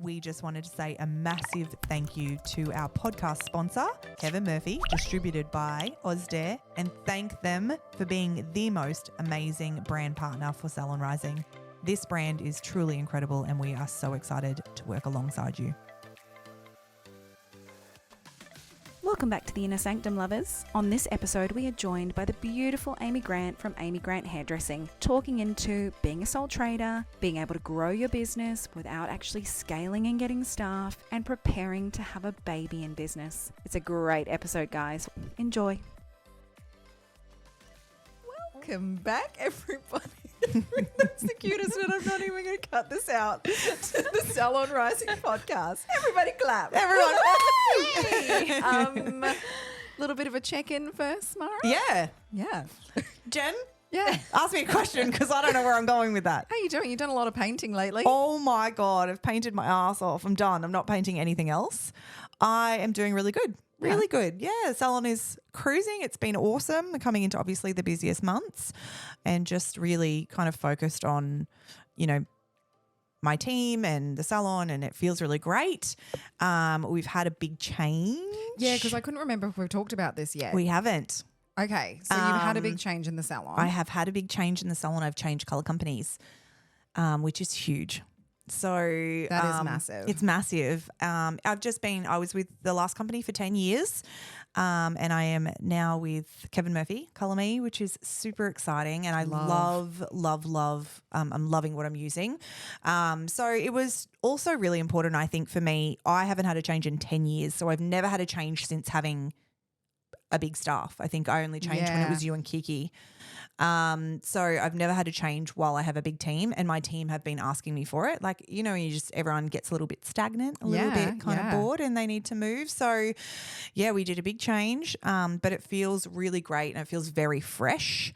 we just wanted to say a massive thank you to our podcast sponsor, Kevin Murphy, distributed by Ozdair, and thank them for being the most amazing brand partner for Salon Rising. This brand is truly incredible and we are so excited to work alongside you. Welcome back to the Inner Sanctum, lovers. On this episode, we are joined by the beautiful Amy Grant from Amy Grant Hairdressing, talking into being a sole trader, being able to grow your business without actually scaling and getting staff, and preparing to have a baby in business. It's a great episode, guys. Enjoy. Welcome back, everybody. That's the cutest, and I'm not even going to cut this out. To the Salon Rising podcast. Everybody clap. Everyone. Hey. Little bit of a check-in first, Mara. Yeah. Yeah. Jen, Yeah. ask me a question because I don't know where I'm going with that. How you doing? You've done a lot of painting lately. Oh my God, I've painted my ass off. I'm done. I'm not painting anything else. I am doing really good. Really good. Yeah, salon is cruising. It's been awesome. We're coming into obviously the busiest months and just really kind of focused on, you know, my team and the salon, and it feels really great. We've had a big change. Yeah, because I couldn't remember if we've talked about this yet. We haven't. Okay, so you've had a big change in the salon. I have had a big change in the salon. I've changed colour companies, which is huge. So that is massive. It's massive. I was with the last company for 10 years and I am now with Kevin Murphy, Colour Me, which is super exciting. And I love. I'm loving what I'm using. So it was also really important, I think, for me. I haven't had a change in 10 years. So I've never had a change since having a big staff. I think I only changed when it was you and Kiki. So I've never had to change while I have a big team, and my team have been asking me for it. Like, you know, everyone gets a little bit stagnant, a little bit kind of bored, and they need to move. So yeah, we did a big change, but it feels really great and it feels very fresh,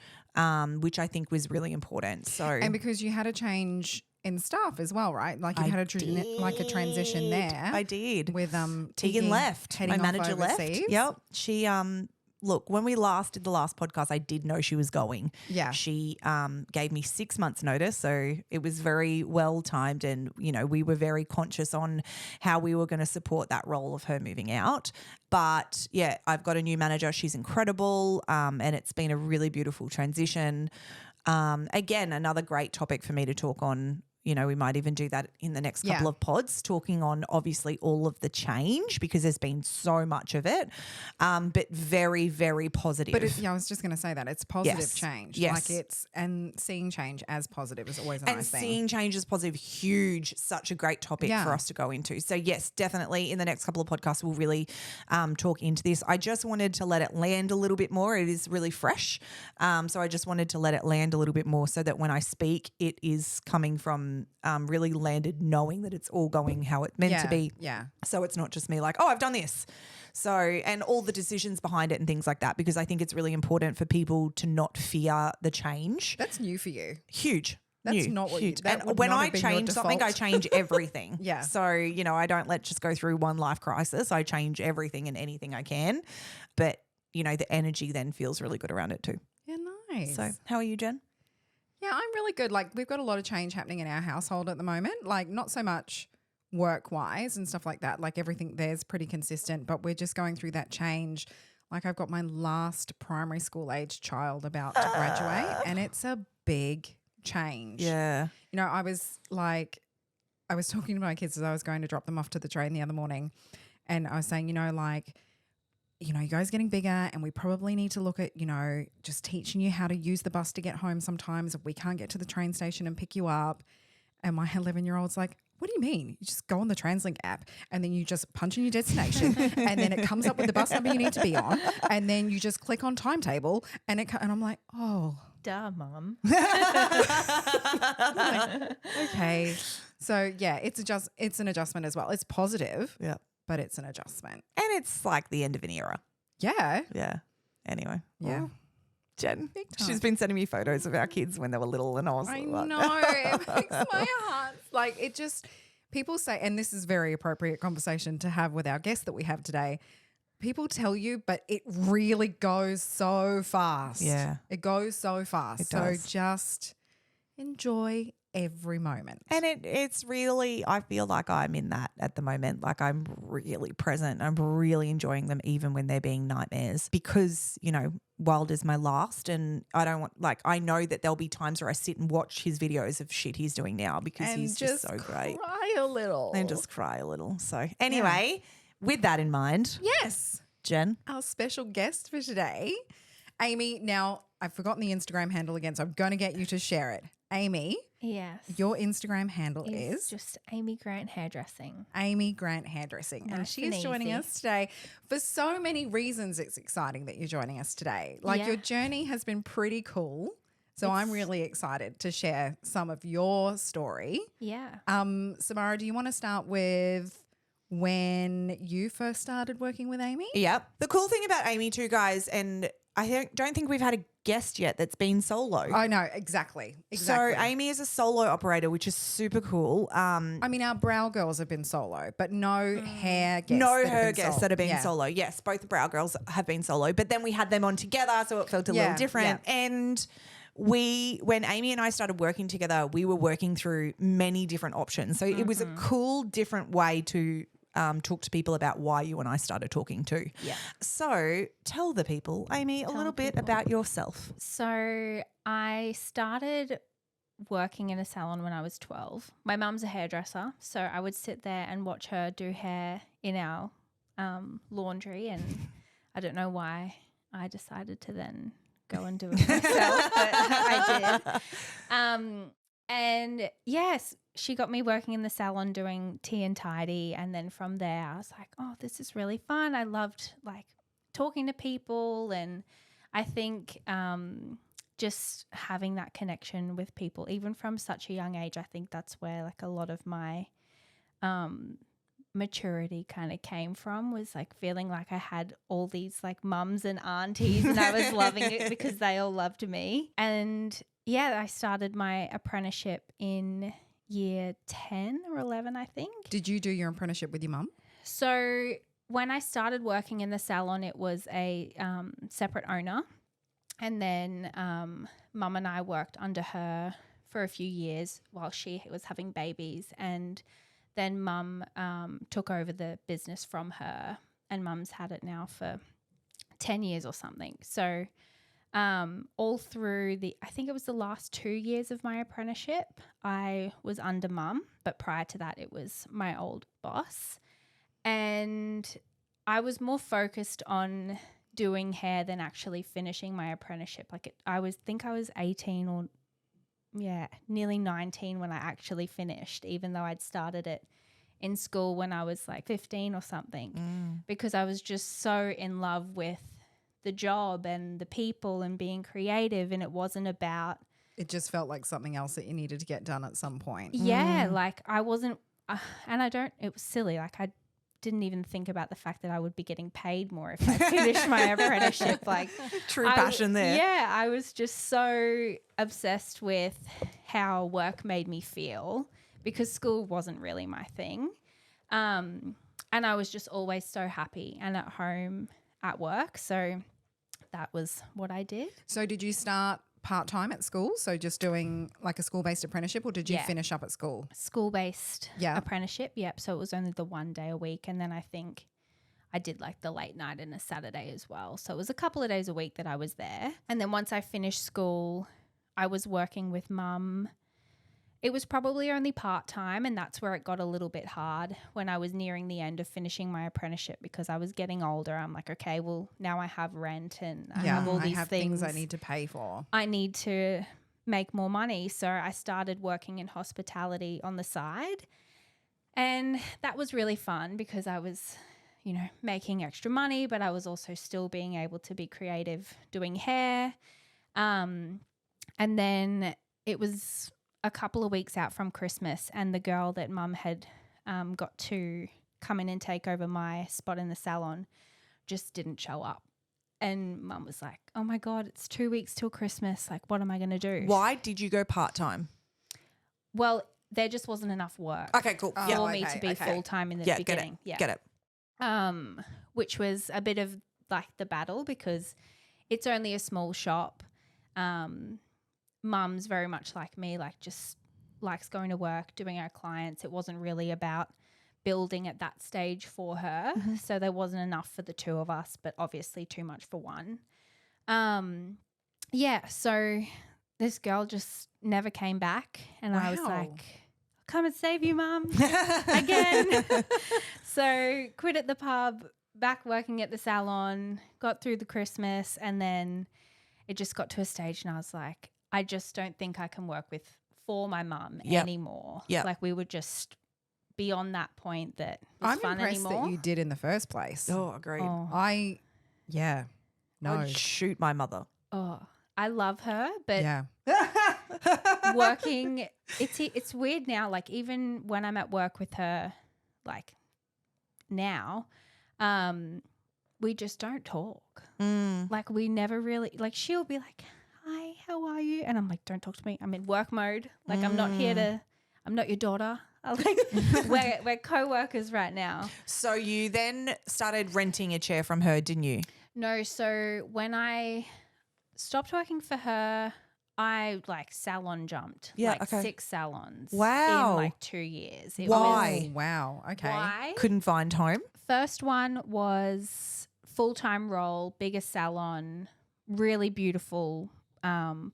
which I think was really important. So, and because you had a change in staff as well, right? Like you had a transition there. I did. With Tegan left. My manager left. Yep. She look, when we did the last podcast, I did know she was going. Yeah. She gave me 6 months notice, so it was very well timed, and you know, we were very conscious on how we were going to support that role of her moving out. But yeah, I've got a new manager. She's incredible, and it's been a really beautiful transition. Again, another great topic for me to talk on. You know, we might even do that in the next couple of pods, talking on obviously all of the change, because there's been so much of it, but very, very positive. But I was just going to say that it's positive change. Yes. Like and seeing change as positive is always a nice thing. And seeing change as positive, huge, such a great topic for us to go into. So yes, definitely in the next couple of podcasts, we'll really talk into this. I just wanted to let it land a little bit more. It is really fresh. So I just wanted to let it land a little bit more so that when I speak, it is coming from really landed knowing that it's all going how it's meant to be. Yeah. So it's not just me like, oh, I've done this. So, and all the decisions behind it and things like that, because I think it's really important for people to not fear the change. That's new for you. Huge. That's not what huge. you, that and would when not I have been change your something, I default. change everything. Yeah. So, you know, I don't just go through one life crisis. I change everything and anything I can. But, you know, the energy then feels really good around it too. Yeah, nice. So how are you, Jen? Yeah, I'm really good. Like, we've got a lot of change happening in our household at the moment. Like, not so much work-wise and stuff like that. Like, everything there's pretty consistent, but we're just going through that change. Like, I've got my last primary school age child about to graduate, and it's a big change. Yeah. You know, I was talking to my kids as I was going to drop them off to the train the other morning, and I was saying, you know, you guys are getting bigger, and we probably need to look at, you know, just teaching you how to use the bus to get home sometimes if we can't get to the train station and pick you up. And my 11-year-old's like, what do you mean? You just go on the TransLink app and then you just punch in your destination and then it comes up with the bus number you need to be on, and then you just click on timetable and I'm like, oh. Duh, Mum. Okay. So, yeah, it's an adjustment as well. It's positive. Yeah. But it's an adjustment. And it's like the end of an era. Yeah. Yeah. Anyway. Yeah. Well, Jen, Big time. she's been sending me photos of our kids when they were little, and I was I like, know. It makes my heart. Like, it just, people say, and this is very appropriate conversation to have with our guest that we have today. People tell you, but it really goes so fast. Yeah. It goes so fast. It does. So just enjoy every moment. And it's really, I feel like I'm in that at the moment. Like I'm really present. I'm really enjoying them even when they're being nightmares because, you know, Wild is my last and I don't want, like, I know that there'll be times where I sit and watch his videos of shit he's doing now because and he's just so great. Cry a little. And just cry a little. So anyway, with that in mind, yes, Jen. our special guest for today, Amy. Now, I've forgotten the Instagram handle again, so I'm going to get you to share it. Amy, Yes. your Instagram handle It's is just Amy Grant Hairdressing. Amy Grant Hairdressing. And Nice she and is joining easy. us today for so many reasons. It's exciting that you're joining us today. Like Yeah. your journey has been pretty cool. So I'm really excited to share some of your story. Yeah. Samara, do you want to start with when you first started working with Amy? Yep. The cool thing about Amy too, guys, and I don't think we've had a guest yet that's been solo. I know, exactly. So Amy is a solo operator, which is super cool. I mean, our brow girls have been solo, but no hair guests. No that have her been guests solo. that have been Yeah. solo. Yes, both the brow girls have been solo, but then we had them on together, so it felt a little different. Yeah. And when Amy and I started working together, we were working through many different options. So it was a cool, different way to talk to people about why you and I started talking too. Yeah. So tell the people, Amy, a little bit about yourself. So I started working in a salon when I was 12. My mum's a hairdresser, so I would sit there and watch her do hair in our laundry, and I don't know why I decided to then go and do it myself, but I did. And yes, she got me working in the salon doing tea and tidy, and then from there I was like, oh, this is really fun. I loved like talking to people, and I think just having that connection with people, even from such a young age, I think that's where like a lot of my maturity kind of came from, was like feeling like I had all these like mums and aunties and I was loving it because they all loved me. And yeah, I started my apprenticeship in year 10 or 11, I think. Did you do your apprenticeship with your mum? So when I started working in the salon, it was a separate owner. And then Mum and I worked under her for a few years while she was having babies. And then Mum took over the business from her, and Mum's had it now for 10 years or something. So all through I think it was the last 2 years of my apprenticeship, I was under Mum, but prior to that it was my old boss. And I was more focused on doing hair than actually finishing my apprenticeship. Like I think I was 18 or nearly 19 when I actually finished, even though I'd started it in school when I was like 15 or something, because I was just so in love with the job and the people and being creative, and it wasn't about. It just felt like something else that you needed to get done at some point. Yeah, like I wasn't, it was silly. Like I didn't even think about the fact that I would be getting paid more if I finished my apprenticeship. Like True passion there. Yeah, I was just so obsessed with how work made me feel, because school wasn't really my thing. And I was just always so happy and at home at work. So that was what I did. So did you start part-time at school? So just doing like a school-based apprenticeship, or did you finish up at school? School-based apprenticeship, yep. So it was only the 1 day a week, and then I think I did like the late night and a Saturday as well. So it was a couple of days a week that I was there. And then once I finished school, I was working with Mum. It was probably only part-time, and that's where it got a little bit hard when I was nearing the end of finishing my apprenticeship, because I was getting older. I'm like, okay, well, now I have rent and I have all these things I need to pay for. I need to make more money. So I started working in hospitality on the side, and that was really fun because I was, making extra money, but I was also still being able to be creative doing hair. And then it was a couple of weeks out from Christmas, and the girl that Mum had got to come in and take over my spot in the salon just didn't show up. And Mum was like, oh my God, it's 2 weeks till Christmas. Like, what am I going to do? Why did you go part-time? Well, there just wasn't enough work Okay, cool. for me to be full-time in the beginning. Get it. Which was a bit of like the battle, because it's only a small shop. Mum's very much like me, like just likes going to work, doing her clients. It wasn't really about building at that stage for her. So there wasn't enough for the two of us, but obviously too much for one. So this girl just never came back, and I was like, come and save you, Mum, again. So quit at the pub, back working at the salon, got through the Christmas, and then it just got to a stage and I was like, I just don't think I can work for my mum anymore. Yep. Like we would just be on that point that was I'm fun impressed anymore. that you did in the first place. Oh, agreed. Oh. No. I'd shoot my mother. Oh, I love her, but Yeah. working, it's weird now. Like even when I'm at work with her, like now, we just don't talk. Like we never really, like she'll be like, hi, how are you? And I'm like, don't talk to me. I'm in work mode. Like I'm not your daughter. Like we're co-workers right now. So you then started renting a chair from her, didn't you? No, so when I stopped working for her, I like salon jumped. Yeah, like okay. 6 salons. Wow. In like 2 years. Why? Oh, wow. Okay. Why? Couldn't find home? First one was full-time role, biggest salon, really beautiful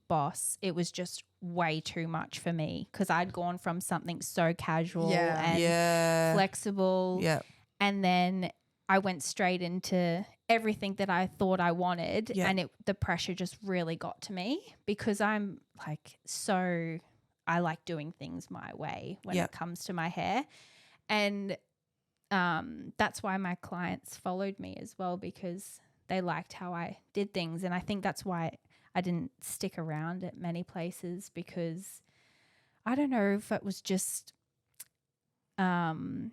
boss. It was just way too much for me because I'd gone from something so casual and flexible. Yeah. And then I went straight into everything that I thought I wanted, and the pressure just really got to me because I'm like I like doing things my way when it comes to my hair. And that's why my clients followed me as well, because they liked how I did things. And I think that's why I didn't stick around at many places, because I don't know if it was just the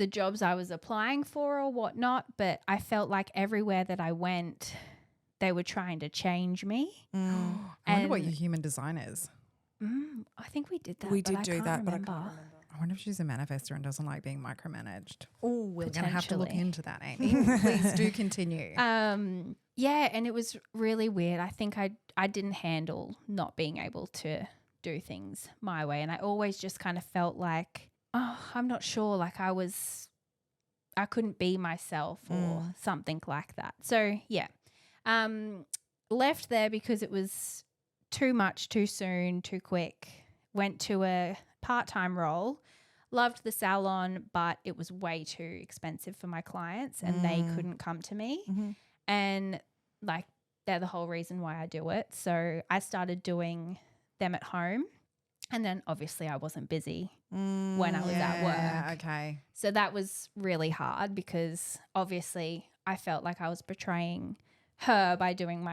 jobs I was applying for or whatnot, but I felt like everywhere that I went, they were trying to change me. I wonder what your human design is. I think we did that. We but did I do can't that, but I remember. can't remember. I wonder if she's a manifestor and doesn't like being micromanaged. Oh, We're going to have to look Potentially. into that, Amy. Please do continue. Yeah, and it was really weird. I think I didn't handle not being able to do things my way, and I always just kind of felt like, oh, I'm not sure, like I couldn't be myself or something like that. So yeah, left there because it was too much, too soon, too quick. Went to a part-time role. Loved the salon, but it was way too expensive for my clients and they couldn't come to me. And like they're the whole reason why I do it. So I started doing them at home. And then obviously I wasn't busy when I was at work. Okay. So that was really hard because obviously I felt like I was betraying her by doing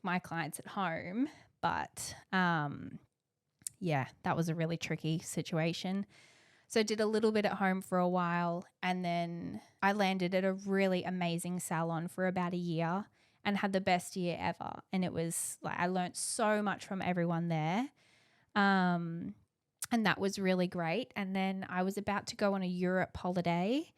my clients at home. But that was a really tricky situation. So I did a little bit at home for a while, and then I landed at a really amazing salon for about a year and had the best year ever. And it was like I learned so much from everyone there. And that was really great. And then I was about to go on a Europe holiday,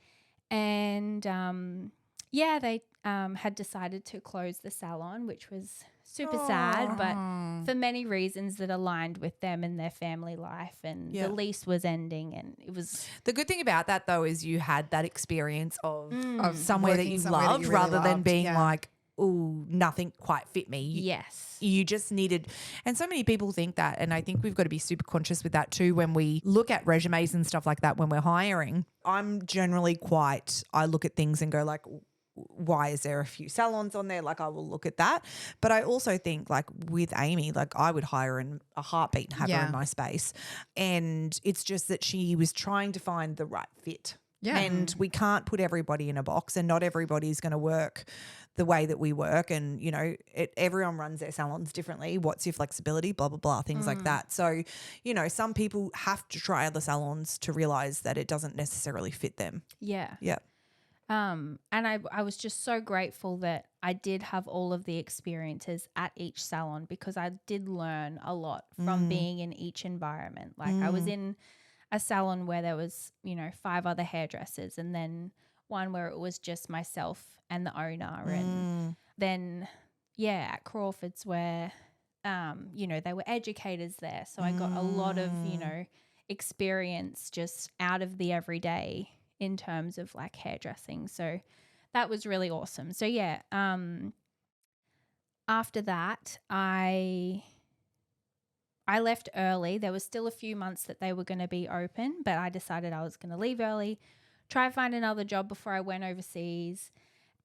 and they had decided to close the salon, which was super sad, but for many reasons that aligned with them and their family life, and the lease was ending, and it was The good thing about that though is you had that experience of somewhere that working you somewhere that loved you really rather than loved, being yeah. like, oh, nothing quite fit me. yes. You just needed, and so many people think that, and I think we've got to be super conscious with that too when we look at resumes and stuff like that when we're hiring. I'm generally I look at things and go like, why is there a few salons on there? Like I will look at that. But I also think like with Amy, like I would hire in a heartbeat and have her in my space. And it's just that she was trying to find the right fit. Yeah. And we can't put everybody in a box, and not everybody's going to work the way that we work. And, you know, everyone runs their salons differently. What's your flexibility? Blah, blah, blah, things like that. So, you know, some people have to try other salons to realize that it doesn't necessarily fit them. Yeah. Yeah. And I was just so grateful that I did have all of the experiences at each salon, because I did learn a lot from being in each environment. Like I was in a salon where there was, 5 other hairdressers, and then one where it was just myself and the owner. And then, at Crawford's where they were educators there. So I got a lot of, experience just out of the everyday in terms of like hairdressing. So that was really awesome. So yeah, after that, I left early. There was still a few months that they were going to be open, but I decided I was going to leave early, try find another job before I went overseas.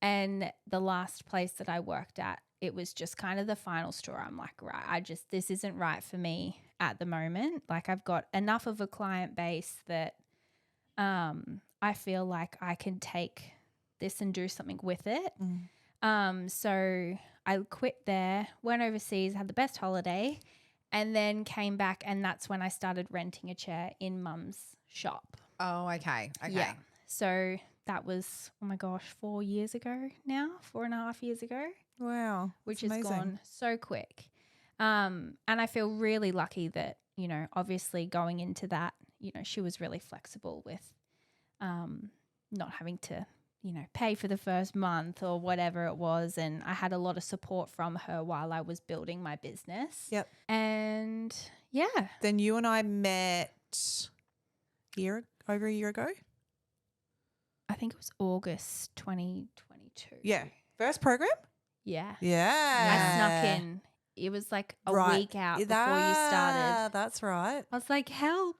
And the last place that I worked at, it was just kind of the final straw. I'm like, right, this isn't right for me at the moment. Like I've got enough of a client base that I feel like I can take this and do something with it. So I quit there, went overseas, had the best holiday, and then came back, and that's when I started renting a chair in Mum's shop. Oh, okay. Yeah. So that was, oh my gosh, 4 years ago now, 4.5 years ago. Wow. Which has gone so quick. And I feel really lucky that, obviously going into that, she was really flexible with not having to, pay for the first month or whatever it was. And I had a lot of support from her while I was building my business. Yep. And yeah. Then you and I met over a year ago. I think it was August 2022. Yeah. First program? Yeah. Yeah. I snuck in. It was like a week out before you started. That's right. I was like, help.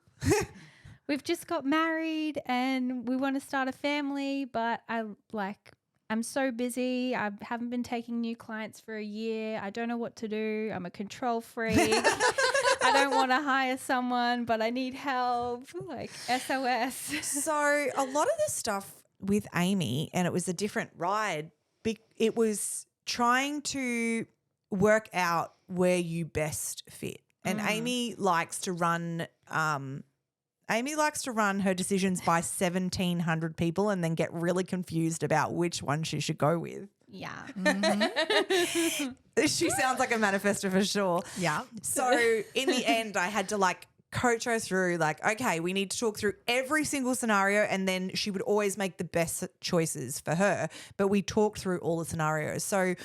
We've just got married and we want to start a family, but I'm so busy. I haven't been taking new clients for a year. I don't know what to do. I'm a control freak. I don't want to hire someone, but I need help. Like SOS. So a lot of the stuff with Amy, and it was a different ride, it was trying to work out where you best fit. And Amy likes to run her decisions by 1,700 people and then get really confused about which one she should go with. Yeah. She sounds like a manifestor for sure. Yeah. So in the end, I had to coach her through okay, we need to talk through every single scenario, and then she would always make the best choices for her. But we talked through all the scenarios. So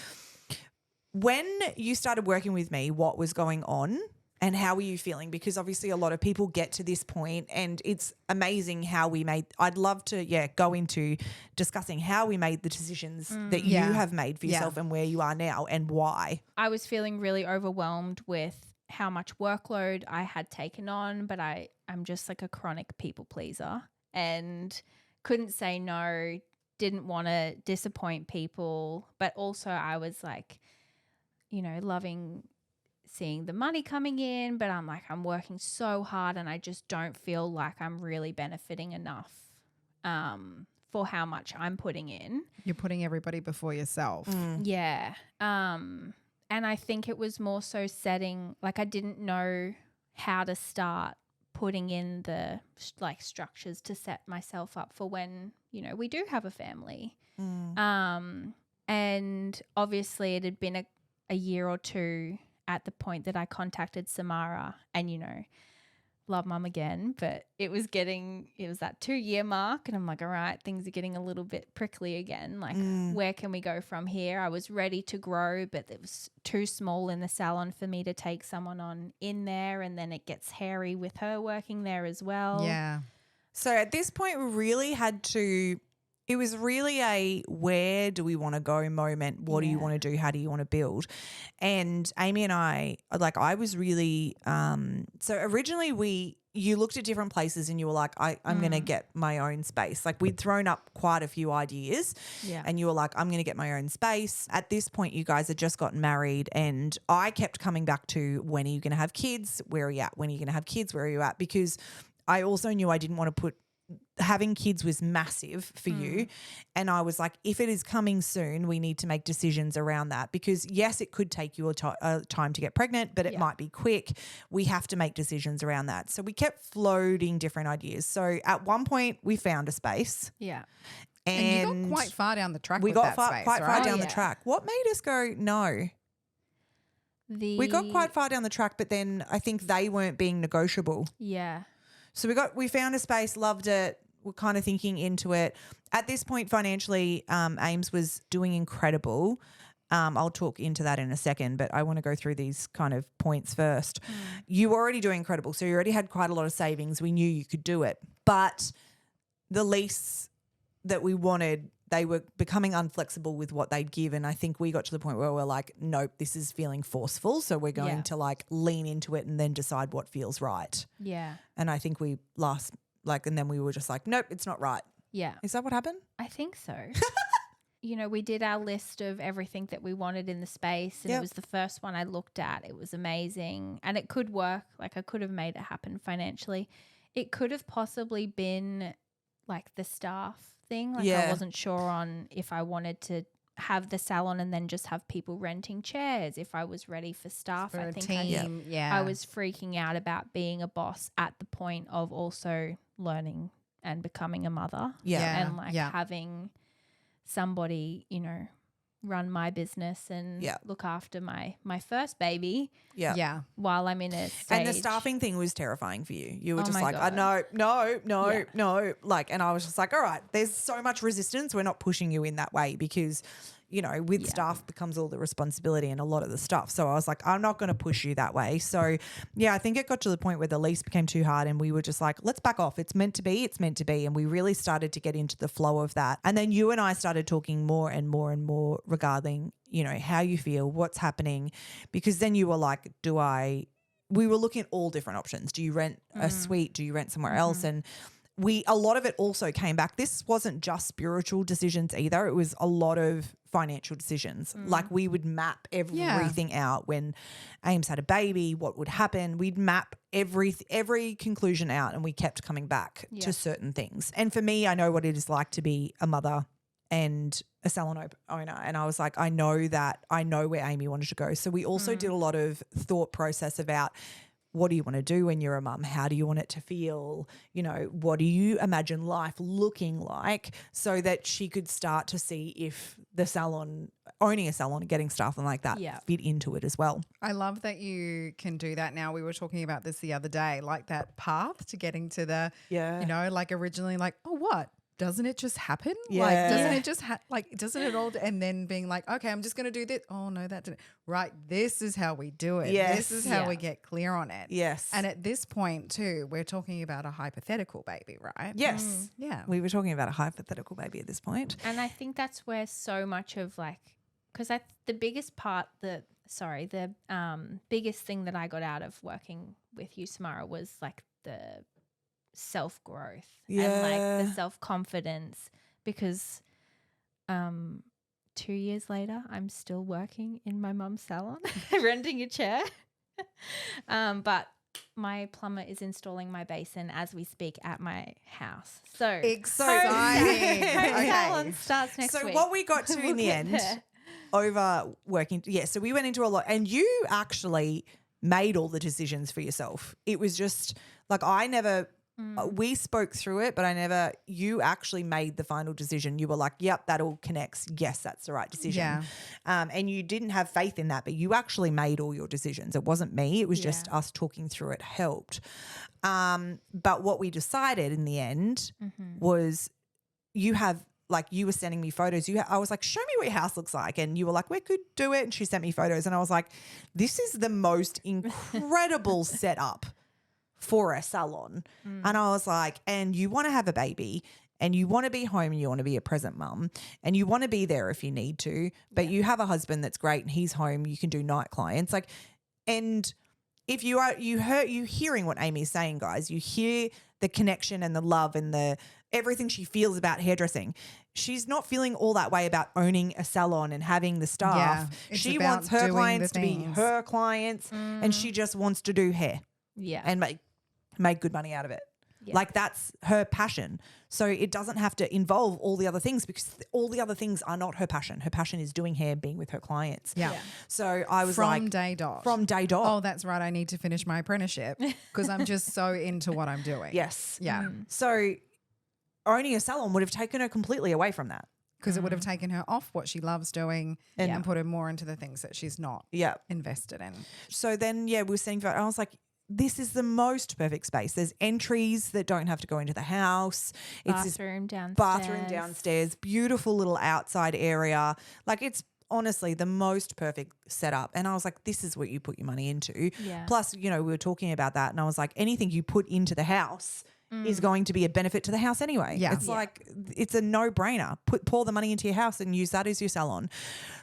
when you started working with me, what was going on? And how were you feeling? Because obviously a lot of people get to this point and it's amazing how we made – I'd love to, go into discussing how we made the decisions that you have made for yourself and where you are now and why. I was feeling really overwhelmed with how much workload I had taken on, but I'm just like a chronic people pleaser and couldn't say no, didn't want to disappoint people, but also I was like, loving – seeing the money coming in, but I'm working so hard and I just don't feel like I'm really benefiting enough for how much I'm putting in. You're putting everybody before yourself. Yeah. And I think it was more so I didn't know how to start putting in the structures to set myself up for when, we do have a family. And obviously it had been a year or two at the point that I contacted Samara and, love Mum again, but it was that 2-year mark and I'm like, all right, things are getting a little bit prickly again. Like, where can we go from here? I was ready to grow, but it was too small in the salon for me to take someone on in there, and then it gets hairy with her working there as well. Yeah. So at this point, we really had to – it was really a where do we want to go moment. What do you want to do? How do you want to build? And Amy and I was really so originally you looked at different places and you were like, I'm going to get my own space. Like we'd thrown up quite a few ideas and you were like, I'm going to get my own space. At this point, you guys had just gotten married and I kept coming back to when are you going to have kids? Where are you at? When are you going to have kids? Where are you at? Because I also knew I didn't want to put having kids was massive for you. And I was like, if it is coming soon, we need to make decisions around that because yes, it could take you a time to get pregnant, but it might be quick. We have to make decisions around that. So we kept floating different ideas. So at one point we found a space. Yeah. And you got quite far down the track we with got that space, quite right? far down the track. What made us go, no? We got quite far down the track, but then I think they weren't being negotiable. Yeah. So we found a space, loved it. We're kind of thinking into it. At this point, financially, Ames was doing incredible. I'll talk into that in a second, but I want to go through these kind of points first. You were already doing incredible. So you already had quite a lot of savings. We knew you could do it. But the lease that we wanted, they were becoming unflexible with what they'd give. And I think we got to the point where we're like, nope, this is feeling forceful. So we're going to like lean into it and then decide what feels right. Yeah. And I think we and then we were just like, nope, it's not right. Yeah. Is that what happened? I think so. We did our list of everything that we wanted in the space, and it was the first one I looked at. It was amazing, and it could work. Like, I could have made it happen financially. It could have possibly been like the staff thing. Like, I wasn't sure on if I wanted to have the salon and then just have people renting chairs, if I was ready for staff. For I a think team, I was freaking out about being a boss at the point of also learning and becoming a mother. Yeah. And having somebody, run my business and look after my first baby while I'm in a stage. And the staffing thing was terrifying for you. You were just like, God. no. Like, and I was just like, all right, there's so much resistance. We're not pushing you in that way because, with staff becomes all the responsibility and a lot of the stuff. So I was like, I'm not going to push you that way. So, I think it got to the point where the lease became too hard and we were just like, let's back off. It's meant to be. It's meant to be. And we really started to get into the flow of that. And then you and I started talking more and more and more regarding, how you feel, what's happening, because then you were like, we were looking at all different options. Do you rent a suite? Do you rent somewhere else? And a lot of it also came back. This wasn't just spiritual decisions either. It was a lot of financial decisions. Like, we would map everything out. When Ames had a baby, what would happen? We'd map every conclusion out, and we kept coming back to certain things. And for me, I know what it is like to be a mother and a salon owner. And I was like, I know where Amy wanted to go. So we also did a lot of thought process about, what do you want to do when you're a mum? How do you want it to feel? What do you imagine life looking like, so that she could start to see if the salon, owning a salon and getting staff and like that fit into it as well. I love that you can do that now. We were talking about this the other day, like that path to getting to the, like originally like, oh, what? Doesn't it just happen? Yeah. Like, doesn't it just doesn't it all? And then being like, okay, I'm just going to do this. Oh no, that didn't. Right. This is how we do it. Yes. This is how we get clear on it. Yes. And at this point too, we're talking about a hypothetical baby, right? Yes. Yeah. We were talking about a hypothetical baby at this point. And I think that's where so much of because the biggest part, the biggest thing that I got out of working with you, Samara, was like the self-growth and like the self-confidence, because 2 years later I'm still working in my mum's salon renting a chair but my plumber is installing my basin as we speak at my house. So exciting. Home salon starts next week. So what we got to in the end over working, so we went into a lot, and you actually made all the decisions for yourself. It was just like, I never we spoke through it, but you actually made the final decision. You were like, yep, that all connects. Yes, that's the right decision. Yeah. And you didn't have faith in that, but you actually made all your decisions. It wasn't me. It was just us talking through it helped. But what we decided in the end was, you were sending me photos. I was like, show me what your house looks like. And you were like, we could do it. And she sent me photos. And I was like, this is the most incredible setup for a salon. And I was like, and you want to have a baby, and you want to be home, and you want to be a present mum, and you want to be there if you need to, but you have a husband that's great and he's home, you can do night clients. Like, and if you hearing what Amy's saying, guys, you hear the connection and the love and the everything she feels about hairdressing. She's not feeling all that way about owning a salon and having the staff. She wants her clients to be her clients, and she just wants to do hair. Yeah. And make good money out of it. Yeah. Like, that's her passion. So it doesn't have to involve all the other things, because all the other things are not her passion. Her passion is doing hair, being with her clients. Yeah. So I was From day dot. Oh, that's right. I need to finish my apprenticeship because I'm just so into what I'm doing. Yes. Yeah. So owning a salon would have taken her completely away from that. Because it would have taken her off what she loves doing and put her more into the things that she's not invested in. So then, we were saying, I was like, this is the most perfect space. There's entries that don't have to go into the house. Bathroom downstairs. Bathroom downstairs. Beautiful little outside area. Like, it's honestly the most perfect setup. And I was like, this is what you put your money into. Yeah. Plus, we were talking about that and I was like, anything you put into the house is going to be a benefit to the house anyway. Yeah. It's like, it's a no-brainer. Pour the money into your house and use that as your salon.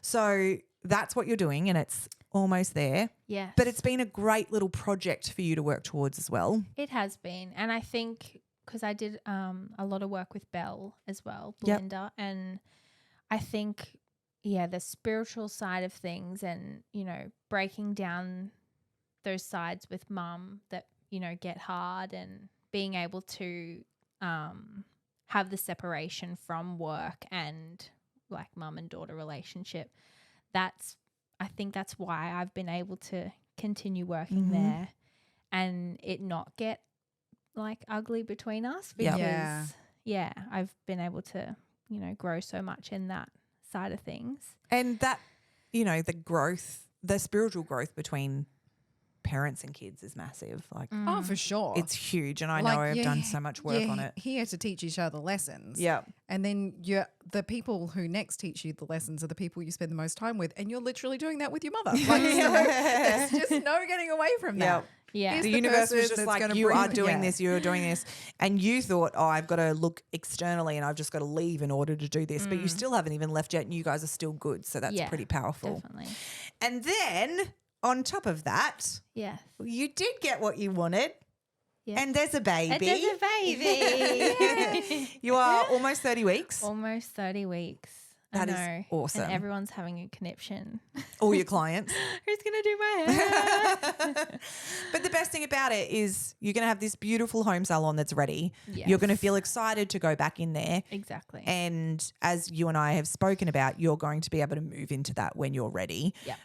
So that's what you're doing and it's almost there. Yeah. But it's been a great little project for you to work towards as well. It has been. And I think because I did a lot of work with Belle as well, Yep. Belinda, and I think, the spiritual side of things and, breaking down those sides with Mum that, get hard and being able to have the separation from work and like mum and daughter relationship, I think that's why I've been able to continue working there and it not get like ugly between us because I've been able to, grow so much in that side of things. And that, the spiritual growth between parents and kids is massive. Like, Oh, for sure. it's huge. And I know Like, I've you're done so much work on it. Here to teach each other lessons. Yeah. And then the people who next teach you the lessons are the people you spend the most time with. And you're literally doing that with your mother. Like, there's just no getting away from that. Yeah. Here's The the universe person was just that's like, gonna you bring are the- doing yeah. this, you're doing this. And you thought, I've got to look externally and I've just got to leave in order to do this. But you still haven't even left yet and you guys are still good. So that's pretty powerful. Definitely. And then on top of that, Yeah. you did get what you wanted. Yeah. And there's a baby. And there's a baby. You are almost 30 weeks. Almost 30 weeks. That I is know. awesome. And everyone's having a conniption. All your clients. Who's going to do my hair? But the best thing about it is you're going to have this beautiful home salon that's ready. Yes. You're going to feel excited to go back in there. Exactly. And as you and I have spoken about, you're going to be able to move into that when you're ready. Yep.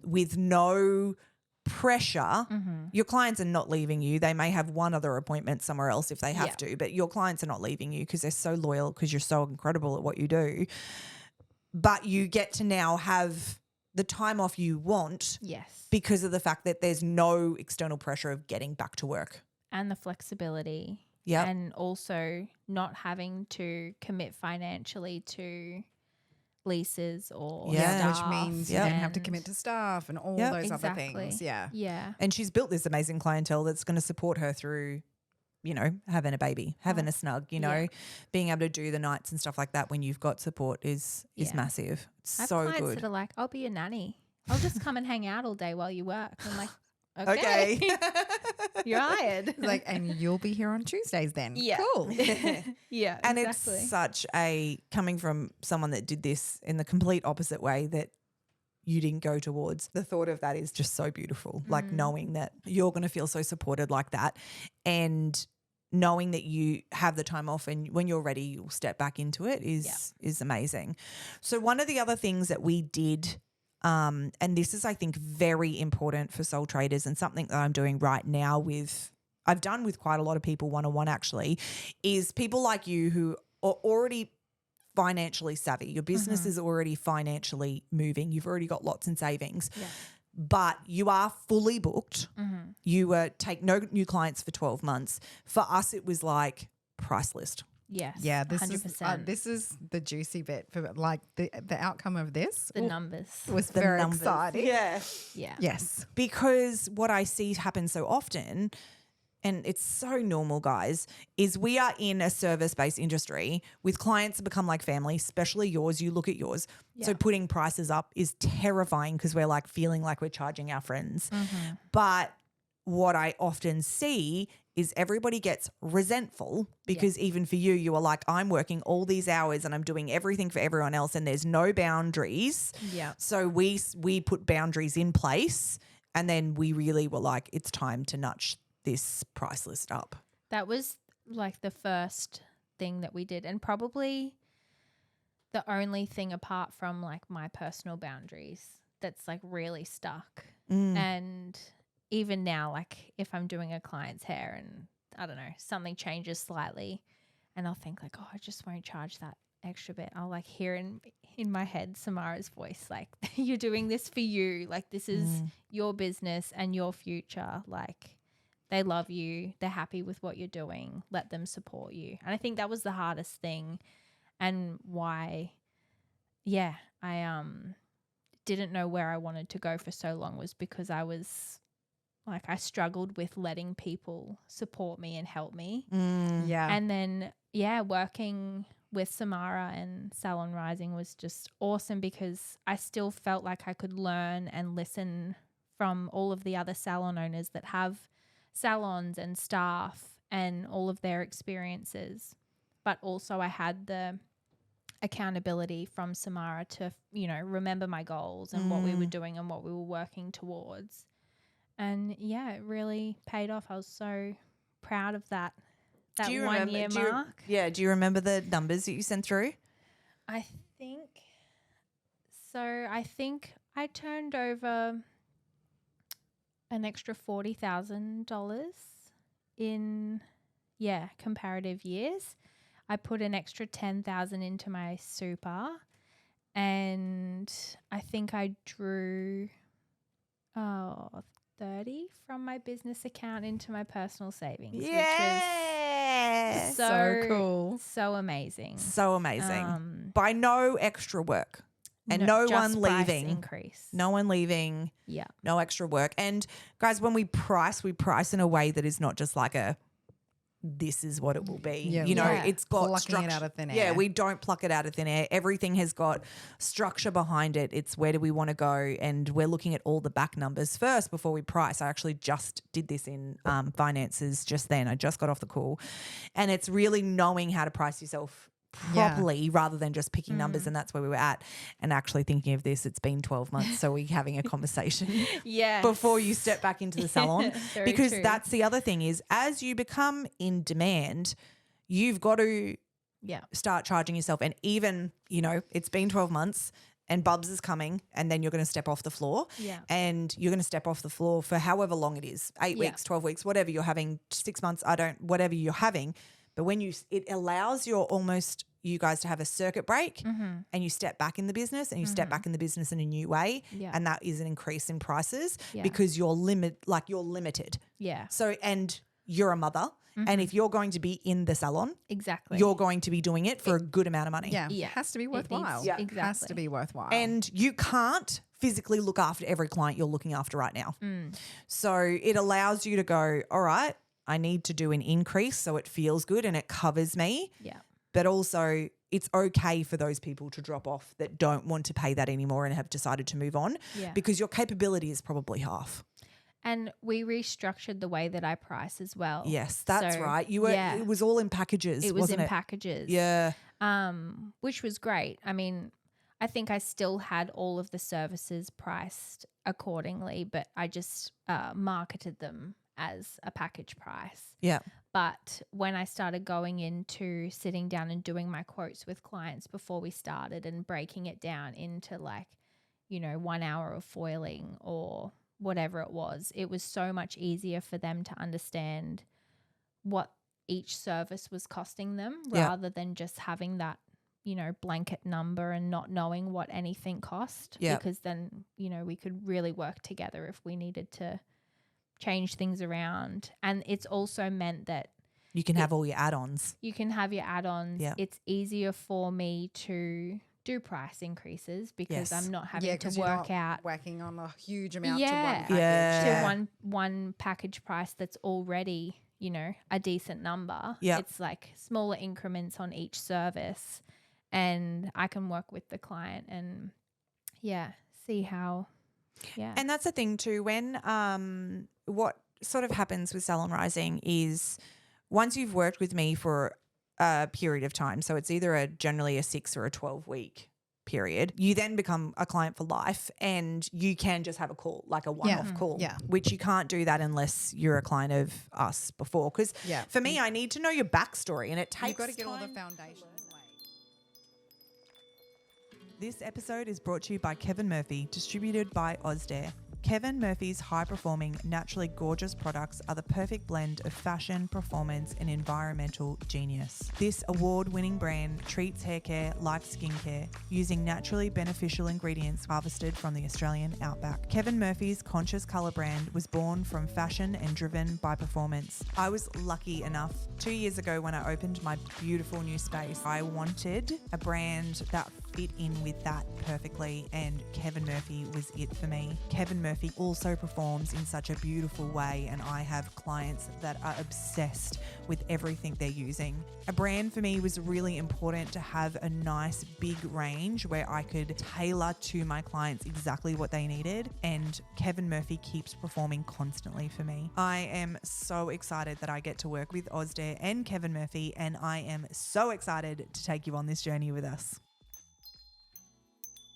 With no pressure. Your clients are not leaving you. They may have one other appointment somewhere else if they have to, but your clients are not leaving you because they're so loyal, because you're so incredible at what you do. But you get to now have the time off you want Yes. because of the fact that there's no external pressure of getting back to work. And the flexibility. Yep. And also not having to commit financially to leases or Yeah. staff. Which means Yep. you then have to commit to staff and all Yep. those other Exactly. things. Yeah. Yeah. And she's built this amazing clientele that's going to support her through, having a baby, having a snug, being able to do the nights and stuff like that when you've got support is Yeah. massive. It's I have so clients good. that are like, I'll be your nanny. I'll just come and hang out all day while you work. I'm like, Okay. okay. You're hired. It's like, and you'll be here on Tuesdays then. Yeah. Cool. Yeah. And exactly. it's such coming from someone that did this in the complete opposite way that you didn't go towards. The thought of that is just so beautiful. Like knowing that you're going to feel so supported like that, and knowing that you have the time off and when you're ready, you'll step back into it is amazing. So one of the other things that we did, and this is, I think, very important for sole traders and something that I'm doing right now I've done with quite a lot of people one-on-one actually, is people like you who are already financially savvy. Your business is already financially moving. You've already got lots in savings. Yeah. But you are fully booked. You take no new clients for 12 months. For us, it was like price list. Yes. Yeah, this 100%. is the juicy bit for like the outcome of this the numbers. was The very numbers. exciting. Yeah. Yeah. Yes. Because what I see happen so often, and it's so normal, guys, is we are in a service-based industry with clients that become like family, especially yours. You look at yours. So Yeah. putting prices up is terrifying because we're like feeling like we're charging our friends. But what I often see is everybody gets resentful because even for you, you are like, I'm working all these hours and I'm doing everything for everyone else and there's no boundaries. Yeah. So we put boundaries in place, and then we really were like, it's time to nudge this price list up. That was like the first thing that we did, and probably the only thing apart from like my personal boundaries that's like really stuck. And even now, like if I'm doing a client's hair and I don't know, something changes slightly and I'll think like, oh, I just won't charge that extra bit. I'll like hear in my head Samara's voice, like, you're doing this for you. Like this is your business and your future. Like they love you. They're happy with what you're doing. Let them support you. And I think that was the hardest thing, and why, I didn't know where I wanted to go for so long was because I was like, I struggled with letting people support me and help me. Yeah. And then, working with Samara and Salon Rising was just awesome because I still felt like I could learn and listen from all of the other salon owners that have salons and staff and all of their experiences. But also I had the accountability from Samara to, remember my goals and what we were doing and what we were working towards. And it really paid off. I was so proud of that 1 year mark. Do you remember the numbers that you sent through? I think I turned over an extra $40,000 in comparative years. I put an extra $10,000 into my super, and I think I drew 30 from my business account into my personal savings, which was so cool, so amazing, by no extra work. And no one leaving. Increase. No one leaving. Yeah. No extra work. And guys, when we price in a way that is not just like this is what it will be. Yeah, it's got plucking structure. It out of thin air. Yeah, we don't pluck it out of thin air. Everything has got structure behind it. It's where do we want to go? And we're looking at all the back numbers first before we price. I actually just did this in finances just then. I just got off the call. And it's really knowing how to price yourself properly rather than just picking numbers, and that's where we were at. And actually thinking of this, it's been 12 months, so we're having a conversation before you step back into the salon. Because true. That's the other thing is, as you become in demand, you've got to start charging yourself. And even, it's been 12 months and Bubs is coming, and then you're going to step off the floor, and you're going to step off the floor for however long it is, 8 weeks, 12 weeks, whatever you're having, 6 months, whatever you're having. But when it allows you guys to have a circuit break, and you step back in the business, and you step back in the business in a new way. Yeah. And that is an increase in prices because you're limited. Yeah. So, and you're a mother, and if you're going to be in the salon, exactly, you're going to be doing it for a good amount of money. Yeah. It has to be worthwhile. Exactly. It has to be worthwhile. And you can't physically look after every client you're looking after right now. So it allows you to go, all right, I need to do an increase so it feels good and it covers me. Yeah. But also it's okay for those people to drop off that don't want to pay that anymore and have decided to move on because your capability is probably half. And we restructured the way that I price as well. Yes, that's right. It was all in packages, It was wasn't in it? packages. Yeah. Which was great. I mean, I think I still had all of the services priced accordingly, but I just marketed them as a package price. Yeah. But when I started going into sitting down and doing my quotes with clients before we started and breaking it down into 1 hour of foiling or whatever it was so much easier for them to understand what each service was costing them rather than just having that, blanket number and not knowing what anything cost. Yeah. Because then, we could really work together if we needed to change things around. And it's also meant that you can have all your add-ons. You can have your add-ons. Yeah. It's easier for me to do price increases because I'm not having to work out whacking on a huge amount to one package price that's already, a decent number. Yeah. It's like smaller increments on each service, and I can work with the client and see how. Yeah. And that's the thing too, when what sort of happens with Salon Rising is once you've worked with me for a period of time, so it's either generally a 6 or a 12-week period, you then become a client for life, and you can just have a call, like a one-off call, which you can't do that unless you're a client of us before. Because for me, I need to know your backstory, and it takes You've got to get time. all the foundations laid. This episode is brought to you by Kevin Murphy, distributed by Ozdair. Kevin Murphy's high-performing, naturally gorgeous products are the perfect blend of fashion, performance, and environmental genius. This award-winning brand treats hair care like skincare, using naturally beneficial ingredients harvested from the Australian outback. Kevin Murphy's conscious colour brand was born from fashion and driven by performance. I was lucky enough 2 years ago when I opened my beautiful new space. I wanted a brand that fit in with that perfectly, and Kevin Murphy was it for me. Kevin Murphy also performs in such a beautiful way, and I have clients that are obsessed with everything they're using. A brand for me was really important to have a nice big range where I could tailor to my clients exactly what they needed, and Kevin Murphy keeps performing constantly for me. I am so excited that I get to work with Ozday and Kevin Murphy, and I am so excited to take you on this journey with us.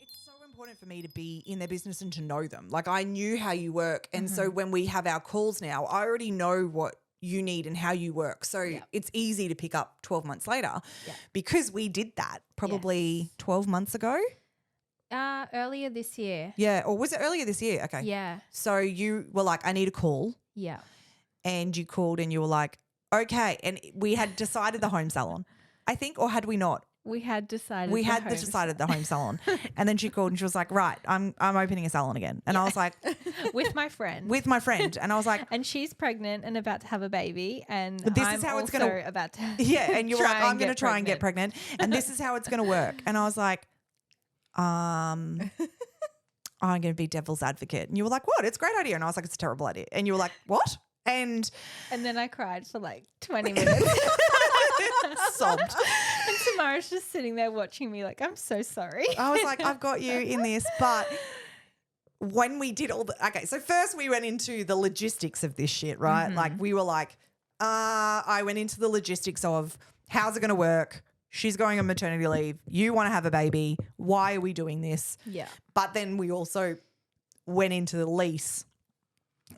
It's so important for me to be in their business and to know them. Like, I knew how you work, and so when we have our calls now, I already know what you need and how you work. So it's easy to pick up 12 months later because we did that probably 12 months ago. Earlier this year. Yeah. Or was it earlier this year? Okay. Yeah. So you were like, I need a call. Yeah. And you called and you were like, okay. And we had decided the home salon, I think, or had we not? We had decided. Decided the home salon. And then she called and she was like, right, I'm opening a salon again. And I was like, with my friend. And I was like, and she's pregnant and about to have a baby. And but this I'm is how also it's going to about to. Yeah. And you were like, I'm going to try and get pregnant. pregnant. And this is how it's going to work. And I was like, I'm going to be devil's advocate. And you were like, what? It's a great idea. And I was like, it's a terrible idea. And you were like, what? And then I cried for like 20 minutes. Sobbed. And Tamara's just sitting there watching me like, I'm so sorry. I was like, I've got you in this. But when we did okay, so first we went into the logistics of this shit, right? Like, we were like, I went into the logistics of how's it going to work? She's going on maternity leave. You want to have a baby. Why are we doing this? Yeah. But then we also went into the lease.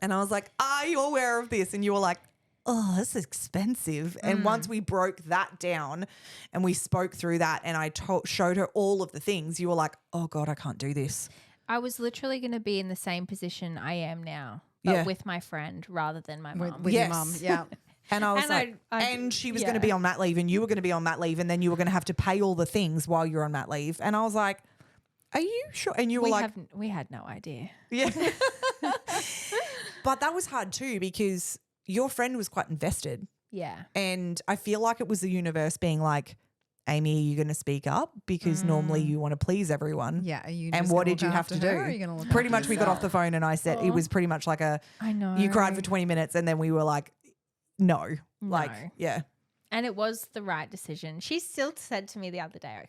And I was like, are you aware of this? And you were like, oh, this is expensive. And once we broke that down and we spoke through that and I showed her all of the things, you were like, oh, God, I can't do this. I was literally going to be in the same position I am now, but with my friend rather than my mum. With your mum, yeah. And I was And like, I and she was going to be on mat leave and you were going to be on mat leave and then you were going to have to pay all the things while you're on mat leave. And I was like, are you sure? And you were we had no idea. Yeah. But that was hard too because your friend was quite invested. Yeah. And I feel like it was the universe being like, Amy, are you going to speak up? Because normally you want to please everyone. Yeah. Are you and just what gonna did you look have to after do? her, or are you gonna look Pretty after much we got off the phone and I said it was pretty much like I know. you cried for 20 minutes and then we were like, no. Like, yeah. And it was the right decision. She still said to me the other day,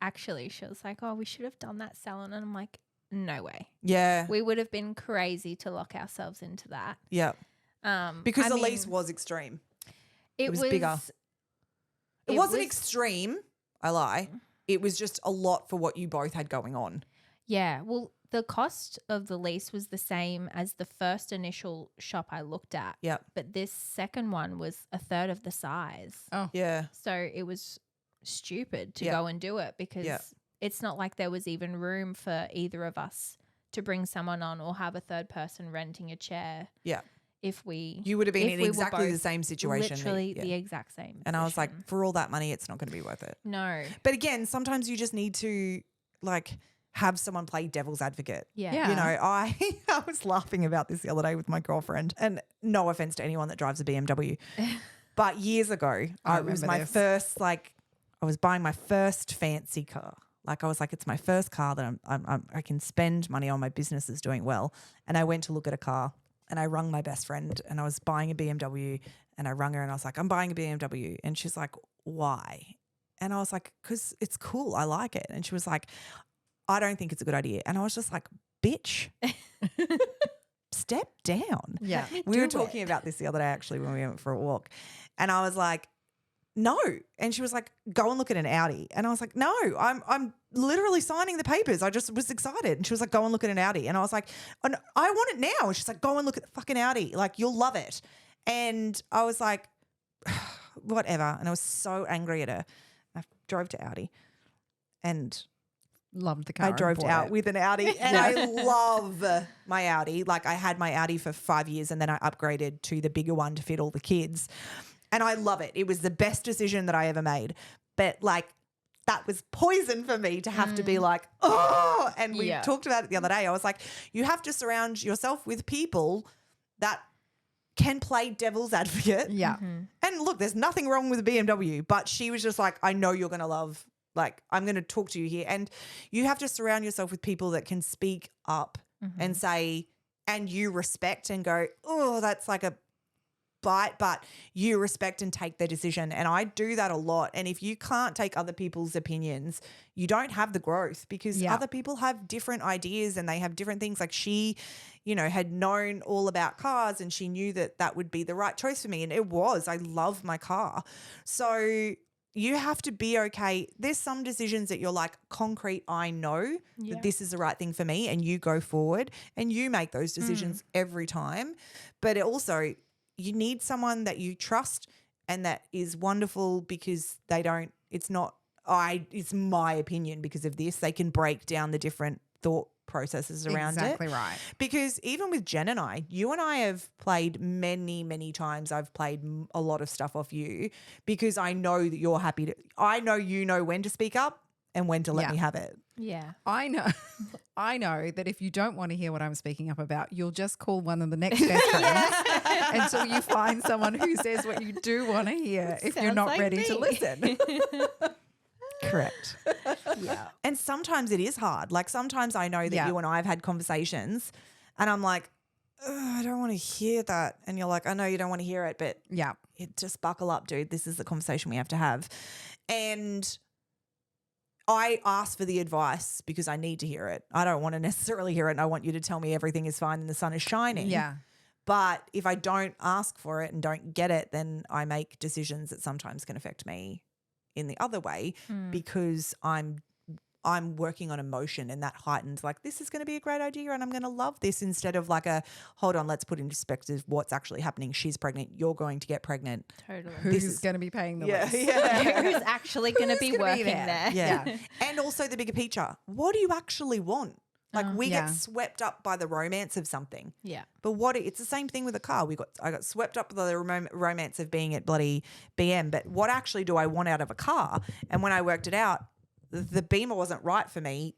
actually, she was like, oh, we should have done that salon. And I'm like, no way. Yeah. We would have been crazy to lock ourselves into that. Yeah. Because I the mean, lease was extreme. It was bigger. It wasn't was extreme. I lie. It was just a lot for what you both had going on. Yeah. Well, the cost of the lease was the same as the first initial shop I looked at. Yep. But this second one was a third of the size. Oh. Yeah. So it was stupid to go and do it because it's not like there was even room for either of us to bring someone on or have a third person renting a chair. Yeah. You would have been in exactly the same situation. Literally the exact same. And I was like, for all that money, it's not going to be worth it. No. But again, sometimes you just need to like have someone play devil's advocate. Yeah. You know, I was laughing about this the other day with my girlfriend, and no offense to anyone that drives a BMW, but years ago, it was my first, like, I was buying my first fancy car. Like, I was like, it's my first car that I can spend money on. My business is doing well. And I went to look at a car and I rung my best friend and I was buying a BMW and I rung her and I was like, I'm buying a BMW. And she's like, why? And I was like, because it's cool. I like it. And she was like, I don't think it's a good idea. And I was just like, bitch, step down. Yeah. We were talking about this the other day actually when we went for a walk. And I was like, no. And she was like, go and look at an Audi. And I was like, no, I'm literally signing the papers. I just was excited. And she was like, go and look at an Audi. And I was like, oh, no, I want it now. And she's like, go and look at the fucking Audi. Like, you'll love it. And I was like, whatever. And I was so angry at her. I drove to Audi and loved the car. I drove out with an Audi and I love my Audi. Like, I had my Audi for 5 years and then I upgraded to the bigger one to fit all the kids. And I love it. It was the best decision that I ever made. But like, that was poison for me to have to be like, oh, and we talked about it the other day. I was like, you have to surround yourself with people that can play devil's advocate. Yeah. And look, there's nothing wrong with a BMW, but she was just like, I know you're going to love Like, I'm going to talk to you here. And you have to surround yourself with people that can speak up and say, and you respect and go, oh, that's like a bite, but you respect and take the decision. And I do that a lot. And if you can't take other people's opinions, you don't have the growth, because other people have different ideas and they have different things. Like she, you know, had known all about cars and she knew that that would be the right choice for me. And it was. I love my car. So you have to be okay. There's some decisions that you're like, concrete, I know that this is the right thing for me, and you go forward and you make those decisions every time. But it also, you need someone that you trust and that is wonderful, because they don't, it's not, it's my opinion because of this. They can break down the different thought processes around it. Exactly right. Because even with Jen and I, you and I have played many, many times. I've played a lot of stuff off you because I know that you're happy to, I know you know when to speak up and when to let me have it. Yeah. I know that if you don't want to hear what I'm speaking up about, you'll just call one of the next best friends until you find someone who says what you do want to hear if you're Sounds not like ready me. to listen. Correct. Yeah. And sometimes it is hard. Like sometimes I know that you and I have had conversations and I'm like, I don't want to hear that. And you're like, I know you don't want to hear it, but just buckle up, dude. This is the conversation we have to have. And I ask for the advice because I need to hear it. I don't want to necessarily hear it, and I want you to tell me everything is fine and the sun is shining. Yeah. But if I don't ask for it and don't get it, then I make decisions that sometimes can affect me in the other way because I'm working on emotion, and that heightens like, this is going to be a great idea and I'm going to love this, instead of like hold on, let's put into perspective what's actually happening. She's pregnant. You're going to get pregnant. Totally. Who's going to be paying the list? Who's actually going to be working there? Yeah. And also the bigger picture. What do you actually want? Like we get swept up by the romance of something. Yeah. But it's the same thing with a car. I got swept up by the romance of being at bloody BM. But what actually do I want out of a car? And when I worked it out, the Beamer wasn't right for me.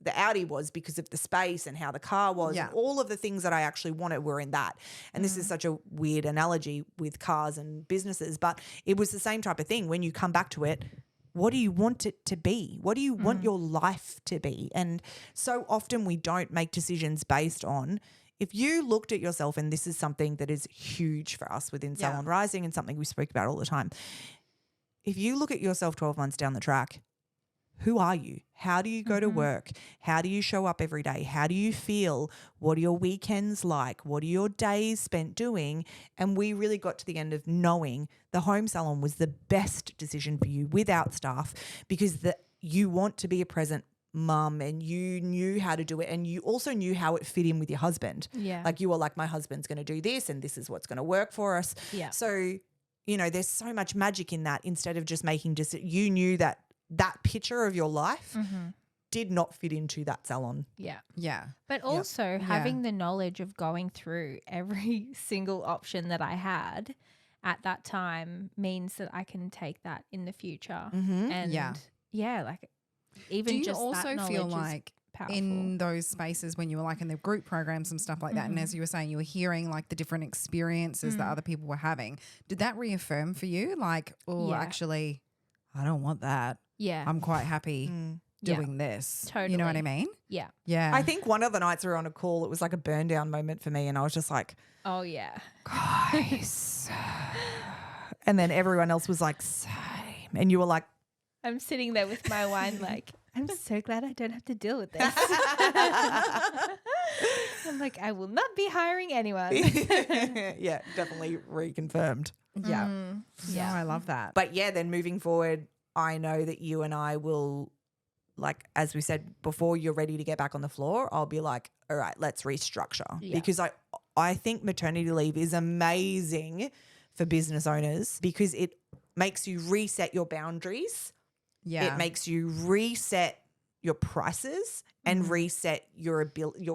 The Audi was, because of the space and how the car was. Yeah. And all of the things that I actually wanted were in that. And this is such a weird analogy with cars and businesses, but it was the same type of thing. When you come back to it, what do you want it to be? What do you want your life to be? And so often we don't make decisions based on, if you looked at yourself, and this is something that is huge for us within Salon Rising and something we speak about all the time. If you look at yourself 12 months down the track, who are you? How do you go to work? How do you show up every day? How do you feel? What are your weekends like? What are your days spent doing? And we really got to the end of knowing the home salon was the best decision for you without staff, because you want to be a present mum and you knew how to do it, and you also knew how it fit in with your husband. Yeah. Like you were like, my husband's going to do this and this is what's going to work for us. Yeah. So, you know, there's so much magic in that. Instead of just making you knew that picture of your life did not fit into that salon. Yeah. Yeah. But also having the knowledge of going through every single option that I had at that time means that I can take that in the future. And like even do you just also that feel knowledge like is powerful. in those spaces when you were like in the group programs and stuff like that, and as you were saying, you were hearing like the different experiences that other people were having, did that reaffirm for you like, actually I don't want that? Yeah. I'm quite happy doing this. Totally. You know what I mean? Yeah. Yeah. I think one of the nights we were on a call, it was like a burn down moment for me, and I was just like, Oh yeah. guys. And then everyone else was like, same. And you were like, I'm sitting there with my wine like, I'm so glad I don't have to deal with this. I'm like, I will not be hiring anyone. yeah, definitely reconfirmed. yeah. Yeah. No, I love that. But yeah, then moving forward, I know that you and I will, like, as we said before, you're ready to get back on the floor. I'll be like, all right, let's restructure. Yeah. Because I think maternity leave is amazing for business owners because it makes you reset your boundaries. Yeah. It makes you reset your prices and reset your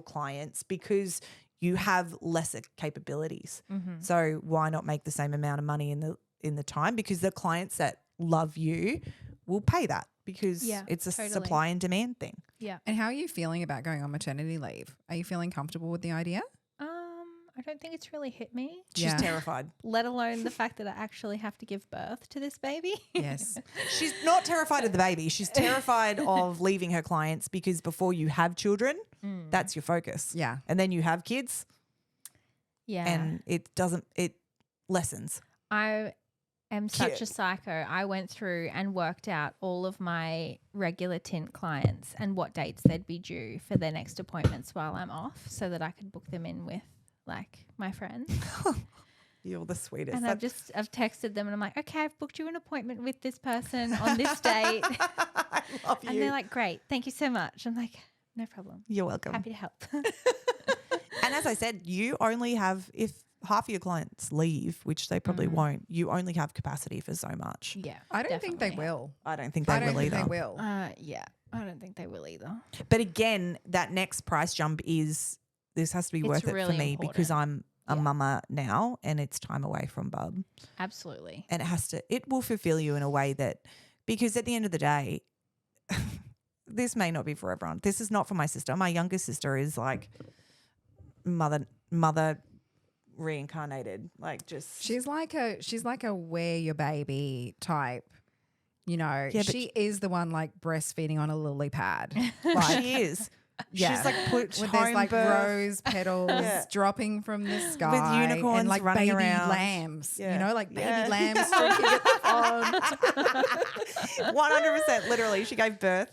clients because you have lesser capabilities. So why not make the same amount of money in the time? Because the clients that love you will pay that because it's a supply and demand thing. Yeah. And how are you feeling about going on maternity leave? Are you feeling comfortable with the idea? I don't think it's really hit me, She's Yeah. terrified. let alone the fact that I actually have to give birth to this baby. Yes. She's not terrified of the baby. She's terrified of leaving her clients because before you have children, that's your focus. Yeah. And then you have kids Yeah. and it lessens. I am such a psycho. I went through and worked out all of my regular tint clients and what dates they'd be due for their next appointments while I'm off so that I could book them in with like my friends. You're the sweetest. And I've texted them and I'm like, okay, I've booked you an appointment with this person on this date. I love you. And they're like, great, thank you so much. I'm like, no problem. You're welcome. Happy to help. And as I said, you only have, if half of your clients leave, which they probably won't, you only have capacity for so much. Yeah. I don't think they definitely. will. I don't think they I don't will think either. they will. Yeah. I don't think they will either. But again, that next price jump is, this has to be It's worth it really for me because important. I'm a Yeah. mama now and it's time away from bub. Absolutely. And it will fulfill you in a way that, because at the end of the day, this may not be for everyone. This is not for my sister. My younger sister is like mother reincarnated. Like just She's like a wear your baby type. You know, Yeah, but she is the one like breastfeeding on a lily pad. Like, she is. yeah. She's like put with home there's like birth. rose petals Yeah. dropping from the sky unicorns and like running baby around. lambs. Yeah. You know, like baby Yeah. lambs drinking at the pond. 100%. Literally, she gave birth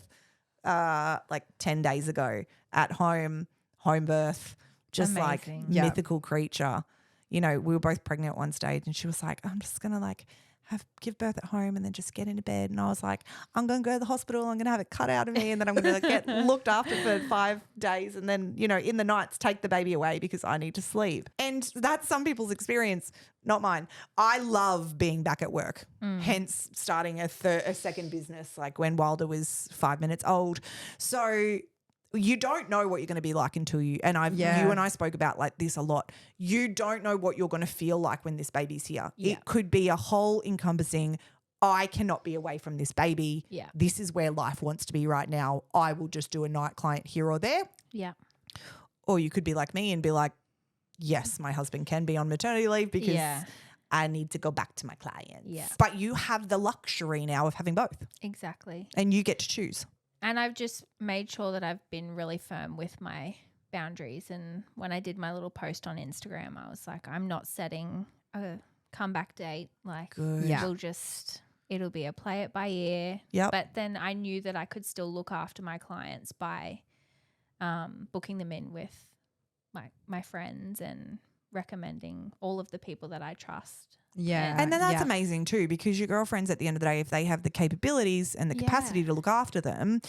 like 10 days ago at home birth, just like Amazing. Yeah. mythical creature. You know, we were both pregnant at one stage and she was like, I'm just going to like give birth at home and then just get into bed. And I was like, I'm going to go to the hospital. I'm going to have it cut out of me and then I'm going to get looked after for 5 days. And then, you know, in the nights, take the baby away because I need to sleep. And that's some people's experience, not mine. I love being back at work, hence starting a second business, like when Wilder was 5 minutes old. So you don't know what you're going to be like until you, and you and I spoke about like this a lot. You don't know what you're going to feel like when this baby's here. Yeah. It could be a whole encompassing, I cannot be away from this baby. Yeah. This is where life wants to be right now. I will just do a night client here or there. Yeah. Or you could be like me and be like, yes, my husband can be on maternity leave because I need to go back to my clients. Yeah. But you have the luxury now of having both Exactly. and you get to choose. And I've just made sure that I've been really firm with my boundaries. And when I did my little post on Instagram, I was like, I'm not setting a comeback date. Like, Good. Yeah. it'll be a play it by ear. Yep. But then I knew that I could still look after my clients by booking them in with my friends and recommending all of the people that I trust. Yeah. And then that's amazing too, because your girlfriends at the end of the day, if they have the capabilities and the capacity to look after them,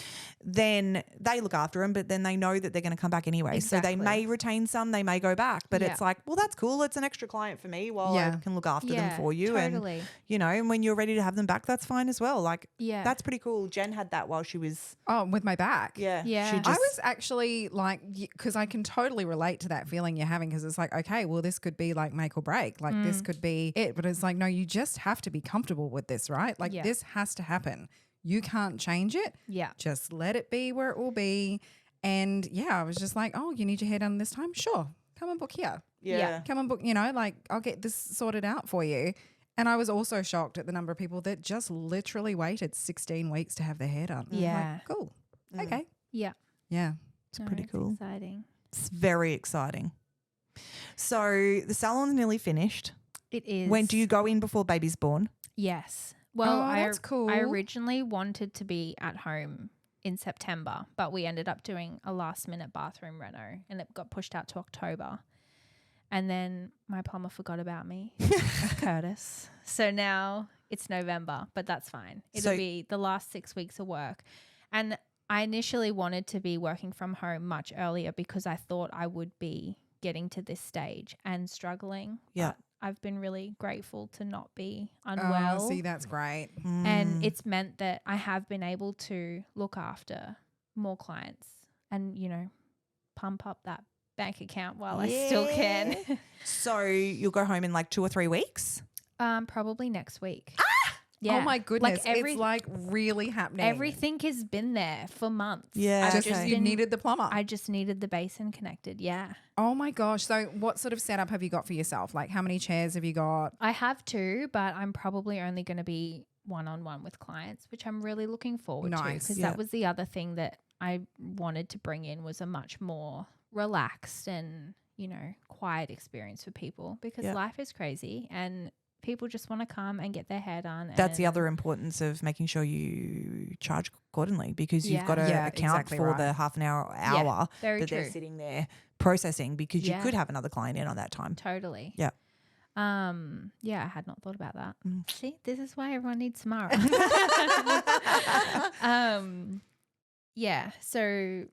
then they look after them, but then they know that they're going to come back anyway. So they Exactly. may retain some, they may go back, but it's like, well, that's cool. It's an extra client for me while I can look after them for you. Totally. And, you know, and when you're ready to have them back, that's fine as well. Like, Yeah. that's pretty cool. Jen had that while she was, with my back. Yeah. She just, I was actually like, because I can totally relate to that feeling you're having, because it's like, okay, well, this could be like make or break. Like this could be it. But it's like, no, you just have to be comfortable with this, right? Like this has to happen. You can't change it. Yeah. Just let it be where it will be. And I was just like, oh, you need your hair done this time? Sure. Come and book here. yeah. Come and book, like I'll get this sorted out for you. And I was also shocked at the number of people that just literally waited 16 weeks to have their hair done. I'm Yeah. like, cool. Okay. Yeah. Yeah. It's pretty cool. Exciting. It's very exciting. So the salon's nearly finished. It is. When do you go in before baby's born? Yes. Well, that's cool. I originally wanted to be at home in September, but we ended up doing a last minute bathroom reno and it got pushed out to October. And then my plumber forgot about me, Curtis. So now it's November, but that's fine. It'll be the last 6 weeks of work. And I initially wanted to be working from home much earlier because I thought I would be getting to this stage and struggling. Yeah. But I've been really grateful to not be unwell. Oh, see, that's great. And it's meant that I have been able to look after more clients and, pump up that bank account while I still can. So you'll go home in like 2 or 3 weeks? Probably next week. Yeah. Oh my goodness. Like It's like really happening. everything has been there for months. Yeah, I've Just you needed the plumber. I just needed the basin connected. Yeah. Oh my gosh. So what sort of setup have you got for yourself? Like how many chairs have you got? I have two, but I'm probably only going to be one-on-one with clients, which I'm really looking forward to, Nice. because Yeah. that was the other thing that I wanted to bring in, was a much more relaxed and, you know, quiet experience for people, because Yeah. life is crazy and people just want to come and get their hair done. That's the and- other importance of making sure you charge accordingly, because you've Yeah. got to Yeah, account exactly for right. the half an hour Very that true. they're sitting there processing, because you Yeah. could have another client in on that time. Totally. Yeah. Yeah, I had not thought about that. Mm. See, this is why everyone needs Samara. Yeah, so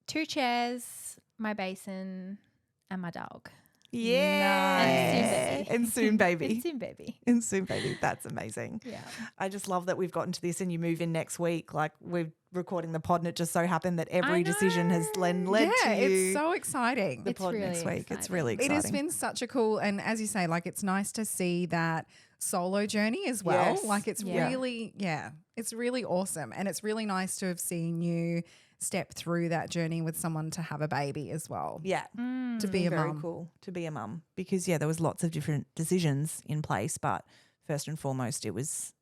2 chairs, my basin, and my dog. Yeah. Nice. And soon baby. And soon baby. And soon baby. That's amazing. Yeah. I just love that we've gotten to this and you move in next week. Like, we're recording the pod and it just so happened that every decision has led Yeah, to you. it's so exciting. the It's pod really next week. It's exciting. really It exciting. has been such a cool, and as you say, like it's nice to see that solo journey as well. Yes. Like it's Yeah. really, it's really awesome. And it's really nice to have seen you step through that journey with someone to have a baby as well. Yeah. To be a Very mum. cool to be a mum, because there was lots of different decisions in place, but first and foremost it was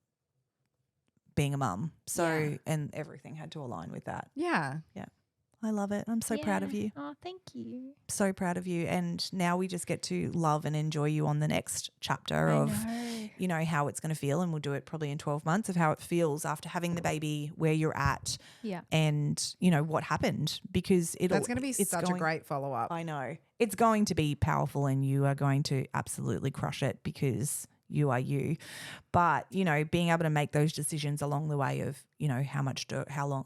being a mum. So Yeah. and everything had to align with that. Yeah. I love it. I'm so proud of Yeah. you. Oh, thank you. So proud of you. And now we just get to love and enjoy you on the next chapter of I know. how it's going to feel, and we'll do it probably in 12 months of how it feels after having the baby, where you're at, Yeah. and what happened, because That's going to be such a great follow up. I know. It's going to be powerful and you are going to absolutely crush it, because you are you. But, being able to make those decisions along the way of,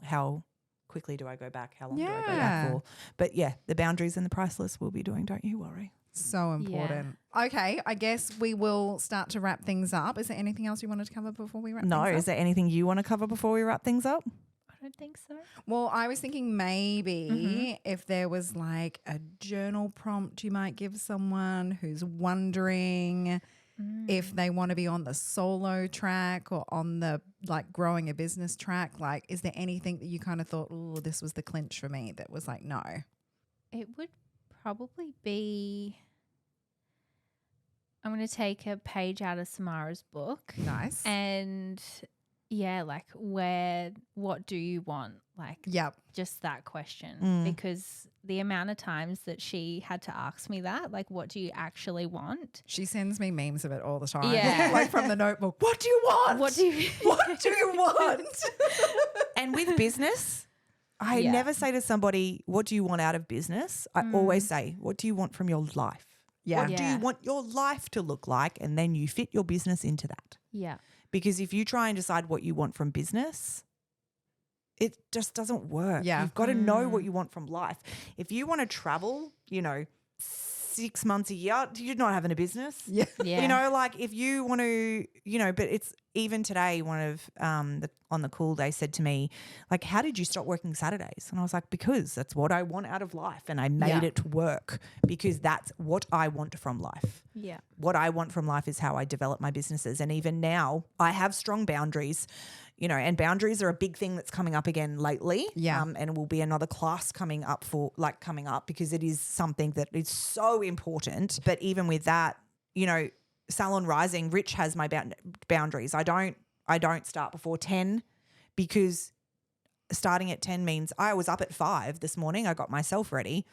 how quickly do I go back? How long do I go Yeah. back for? But yeah, the boundaries and the priceless we'll be doing, don't you worry. So important. Okay, I guess we will start to wrap things up. Is there anything else you wanted to cover before we wrap No, things up? is there anything you want to cover before we wrap things up? I don't think so. Well, I was thinking maybe if there was like a journal prompt you might give someone who's wondering if they want to be on the solo track or on the like growing a business track. Like, is there anything that you kind of thought, oh, this was the clinch for me, that was like, no? It would probably be, I'm going to take a page out of Samara's book. Nice. And yeah, like what do you want? Like Yep. just that question. Mm. Because the amount of times that she had to ask me that, like, what do you actually want? She sends me memes of it all the time. Yeah. Like from the notebook. What do you want? What do you What do you want? And with business, I Yeah. never say to somebody, what do you want out of business? I always say, what do you want from your life? Yeah. What do Yeah. you want your life to look like? And then you fit your business into that. Yeah. Because if you try and decide what you want from business, it just doesn't work. Yeah. You've got to know what you want from life. If you want to travel, 6 months a year, you're not having a business. Yeah. Yeah. Like if you want to, but it's even today, one of on the call, they said to me, like, how did you stop working Saturdays? And I was like, because that's what I want out of life. And I made it work because that's what I want from life. Yeah. What I want from life is how I develop my businesses. And even now I have strong boundaries, and boundaries are a big thing that's coming up again lately. Yeah. And will be another class coming up because it is something that is so important. But even with that, Salon Rising, Rich has my boundaries. I don't start before 10 because starting at 10 means I was up at 5 this morning. I got myself ready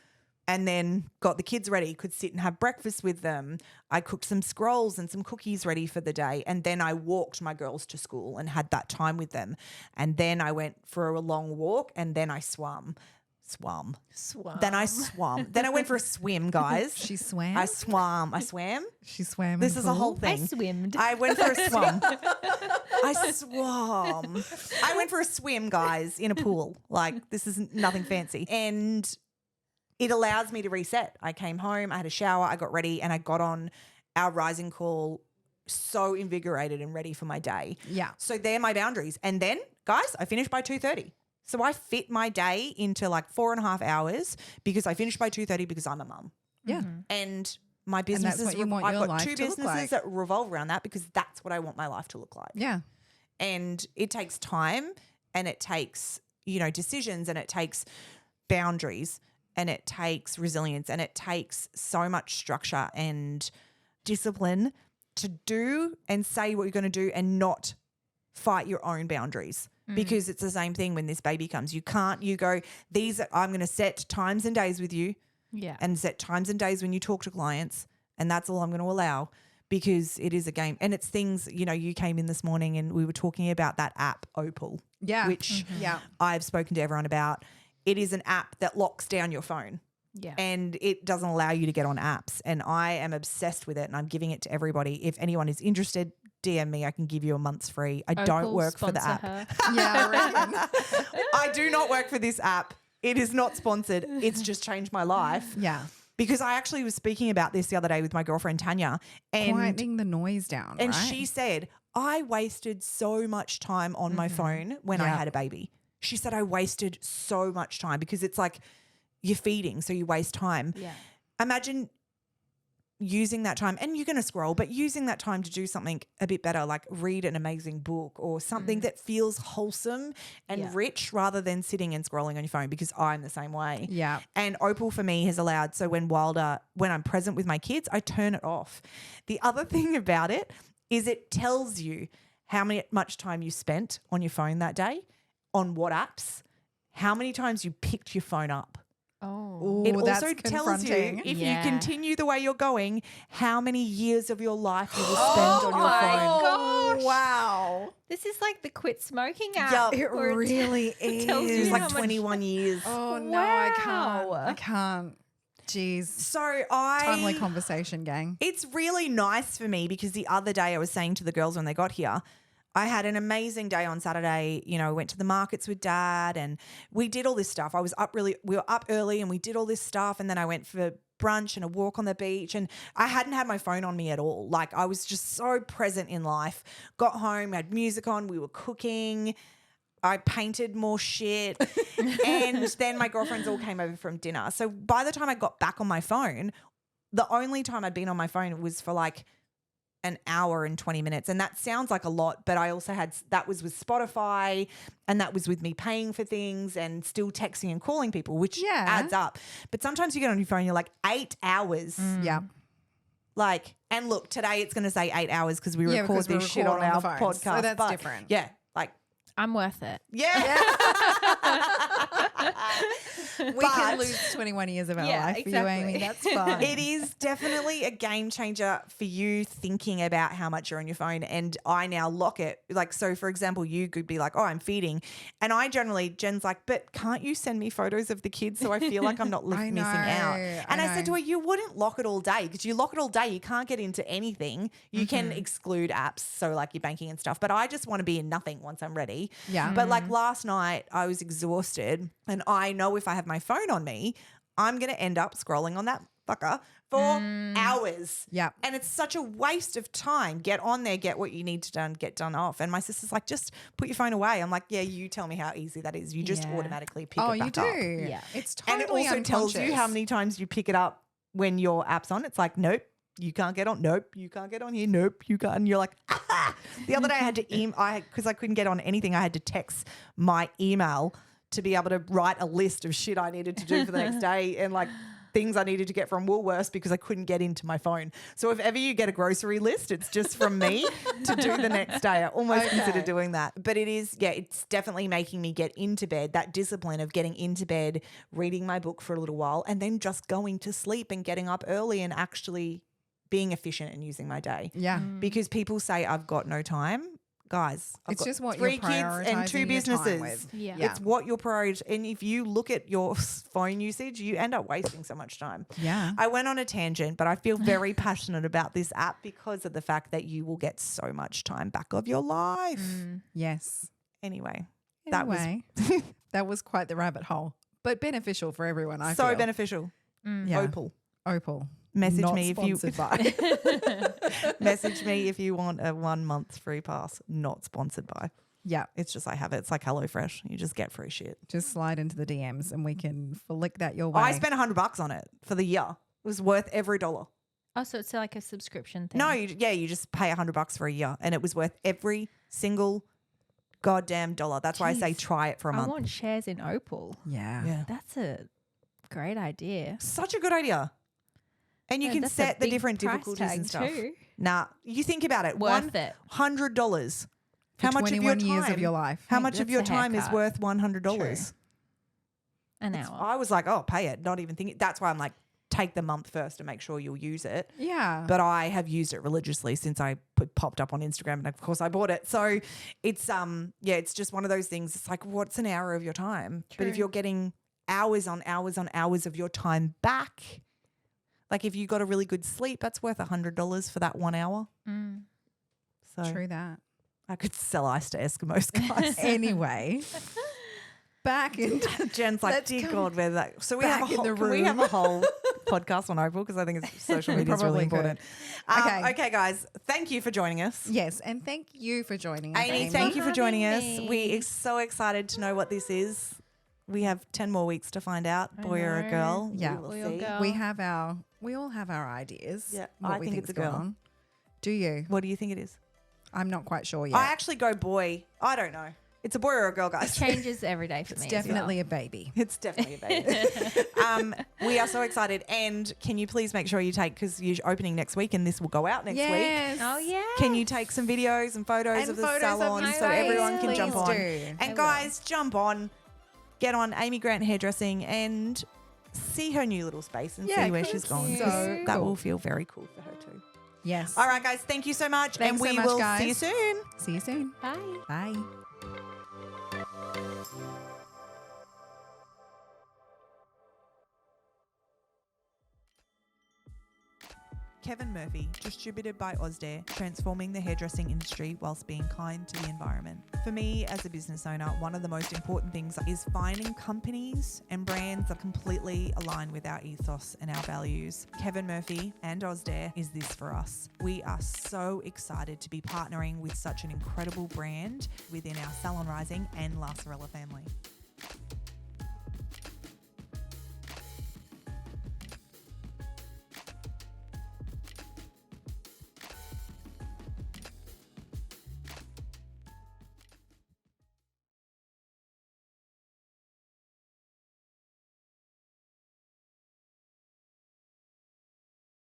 and then got the kids ready, could sit and have breakfast with them. I cooked some scrolls and some cookies ready for the day. And then I walked my girls to school and had that time with them. And then I went for a long walk and then I swam. Then I swam. Then I went for a swim, guys. She swam? I swam. She swam. This in is the a whole pool? thing. I swimmed. I went for a swim. I swam. I went for a swim, guys, in a pool. Like, this is nothing fancy. And it allows me to reset. I came home, I had a shower, I got ready, and I got on our rising call so invigorated and ready for my day. Yeah. So they're my boundaries. And then, guys, I finished by 2:30. So I fit my day into like 4.5 hours because I finished by 2:30 because I'm a mum. Yeah. And my businesses, what you want I've your got life 2 to look businesses like. that revolve around that because that's what I want my life to look like. Yeah. And it takes time and it takes, decisions and it takes boundaries and it takes resilience and it takes so much structure and discipline to do and say what you're going to do and not fight your own boundaries. Because it's the same thing when this baby comes. You go, I'm going to set times and days with you and set times and days when you talk to clients, and that's all I'm going to allow, because it is a game. And it's things, you came in this morning and we were talking about that app, Opal, which I've spoken to everyone about. It is an app that locks down your phone. Yeah. And it doesn't allow you to get on apps. And I am obsessed with it and I'm giving it to everybody. If anyone is interested, DM me. I can give you a month's free. I don't work for the app. Yeah, I reckon. I do not work for this app. It is not sponsored. It's just changed my life. Yeah. Because I actually was speaking about this the other day with my girlfriend Tanya. And quieting the noise down, and right? she said, I wasted so much time on my phone when I had a baby. She said I wasted so much time because it's like you're feeding, so you waste time. Yeah. Imagine using that time, and you're going to scroll, but using that time to do something a bit better, like read an amazing book or something that feels wholesome and rich rather than sitting and scrolling on your phone, because I'm the same way. Yeah. And Opal for me has allowed, so when I'm present with my kids, I turn it off. The other thing about it is it tells you how much time you spent on your phone that day, on what apps, how many times you picked your phone up. Oh. It that's also tells you, confronting. if you continue the way you're going, how many years of your life you will spend on your my phone. gosh. Wow. This is like the quit smoking app. Yep. It where really tells you It was is. how like much- 21 years. Oh, no, I can't. Wow. I can't. Jeez. So Timely conversation, gang. it's really nice for me because the other day I was saying to the girls when they got here, I had an amazing day on Saturday. Went to the markets with Dad and we did all this stuff. We were up early and we did all this stuff, and then I went for brunch and a walk on the beach, and I hadn't had my phone on me at all. Like, I was just so present in life. Got home, had music on, we were cooking. I painted more shit. And then my girlfriends all came over from dinner. So by the time I got back on my phone, the only time I'd been on my phone was for like an hour and 20 minutes. And that sounds like a lot, but I also that was with Spotify, and that was with me paying for things and still texting and calling people, which adds up. But sometimes you get on your phone, you're like 8 hours. Yeah. Like, and look, today it's going to say 8 hours because we record because we this shit on record on our the phones. podcast. So that's but different. Yeah. Like, I'm worth it. yeah. We can lose 21 years of our Yeah, life exactly. for you, Amy. That's fine. It is definitely a game changer for you thinking about how much you're on your phone. And I now lock it. Like, so for example, you could be like, oh, I'm feeding. And Jen's like, but can't you send me photos of the kids so I feel like I'm not missing out? And I said to her, you wouldn't lock it all day, because you lock it all day, you can't get into anything. You can exclude apps, so like your banking and stuff. But I just want to be in nothing once I'm ready. Yeah. But like last night I was exhausted, and I know if I have my phone on me, I'm going to end up scrolling on that fucker for hours. Yeah. And it's such a waste of time. Get on there, get what you need to get done off. And my sister's like, just put your phone away. I'm like, yeah, you tell me how easy that is. You just automatically pick it back you do. up. Yeah. It's And totally it also tells you how many times you pick it up when your app's on. It's like, nope, you can't get on. Nope, you can't get on here. Nope, you can't. And you're like, ah. The other day I had to because I couldn't get on anything, I had to text my email to be able to write a list of shit I needed to do for the next day, and like things I needed to get from Woolworths because I couldn't get into my phone. So if ever you get a grocery list, it's just from me to do the next day. I almost consider doing that. But it is, it's definitely making me get into bed, that discipline of getting into bed, reading my book for a little while, and then just going to sleep and getting up early and actually being efficient and using my day. Yeah. Because people say I've got no time. Guys, I've It's got just what 3 you're kids and 2 prioritising your time businesses. with. Yeah. It's what your priority. And if you look at your phone usage, you end up wasting so much time. Yeah. I went on a tangent, but I feel very passionate about this app because of the fact that you will get so much time back of your life. Yes. Anyway, Anyway, that was quite the rabbit hole, but beneficial for everyone. I so feel. beneficial. Yeah. Opal. Opal. Message Not me if you sponsored by. message me if you want a 1 month free pass. Not sponsored by. Yeah. It's just I have it. It's like HelloFresh. You just get free shit. Just slide into the DMs and we can flick that your way. I spent $100 on it for the year. It was worth every dollar. Oh, so it's like a subscription thing. No, you just pay $100 for a year, and it was worth every single goddamn dollar. That's why I say Jeez. try it for a I month. want shares in Opal. Yeah. Yeah. That's a great idea. Such a good idea. And you Yeah, can that's a set the big different price difficulties and tag stuff. too. Nah, you think about it. Worth it. $100. How For much of your 21 time? years of your life. How Mate, much of that's your a time is haircut. worth $100? An hour. I was like, oh, pay it. Not even thinking. That's why I'm like, take the month first and make sure you'll use it. Yeah. But I have used it religiously since I popped up on Instagram, and of course I bought it. So it's it's just one of those things. It's like, what's an hour of your time? But if True. you're getting hours on hours on hours of your time back, like if you got a really good sleep, that's worth $100 for that 1 hour. Mm. So True that. I could sell ice to Eskimos, guys. Anyway, back into Jen's like, Let's dear come God, where's that? So we back have a in whole, the can we have a room. whole podcast on Opal, because I think it's social media is really probably important. Okay. Okay, guys, thank you for joining us. yes, and thank you for joining us, Amy, thank you for having joining us. me. We are so excited to know what this is. We have 10 more weeks to find out, I boy or a know. girl. Yeah. We will Boy or see. girl. We all have our ideas. Yeah, what I we think it's think's a girl. going on. Do you? What do you think it is? I'm not quite sure yet. I actually go boy. I don't know. It's a boy or a girl, It guys. changes every day for it's me. as well. definitely a baby. It's definitely a baby. We are so excited. And can you please make sure you take, because you're opening next week and this will go out next week. Yes. Oh yeah. Can you take some videos and photos And of the photos of salon you, so guys, everyone can jump please on? do. I And will. guys, jump on, get on Amy Grant Hairdressing and see her new little space and Yeah, see where cool. she's gone. So 'cause that cool. will feel very cool for her too. Yes. All right, guys, thank you so much. Thanks and so we much, will guys. see you soon. See you soon. Bye. Bye. Kevin Murphy, distributed by Osdare, transforming the hairdressing industry whilst being kind to the environment. For me, as a business owner, one of the most important things is finding companies and brands that completely align with our ethos and our values. Kevin Murphy and Osdare is this for us. We are so excited to be partnering with such an incredible brand within our Salon Rising and La Sorella family.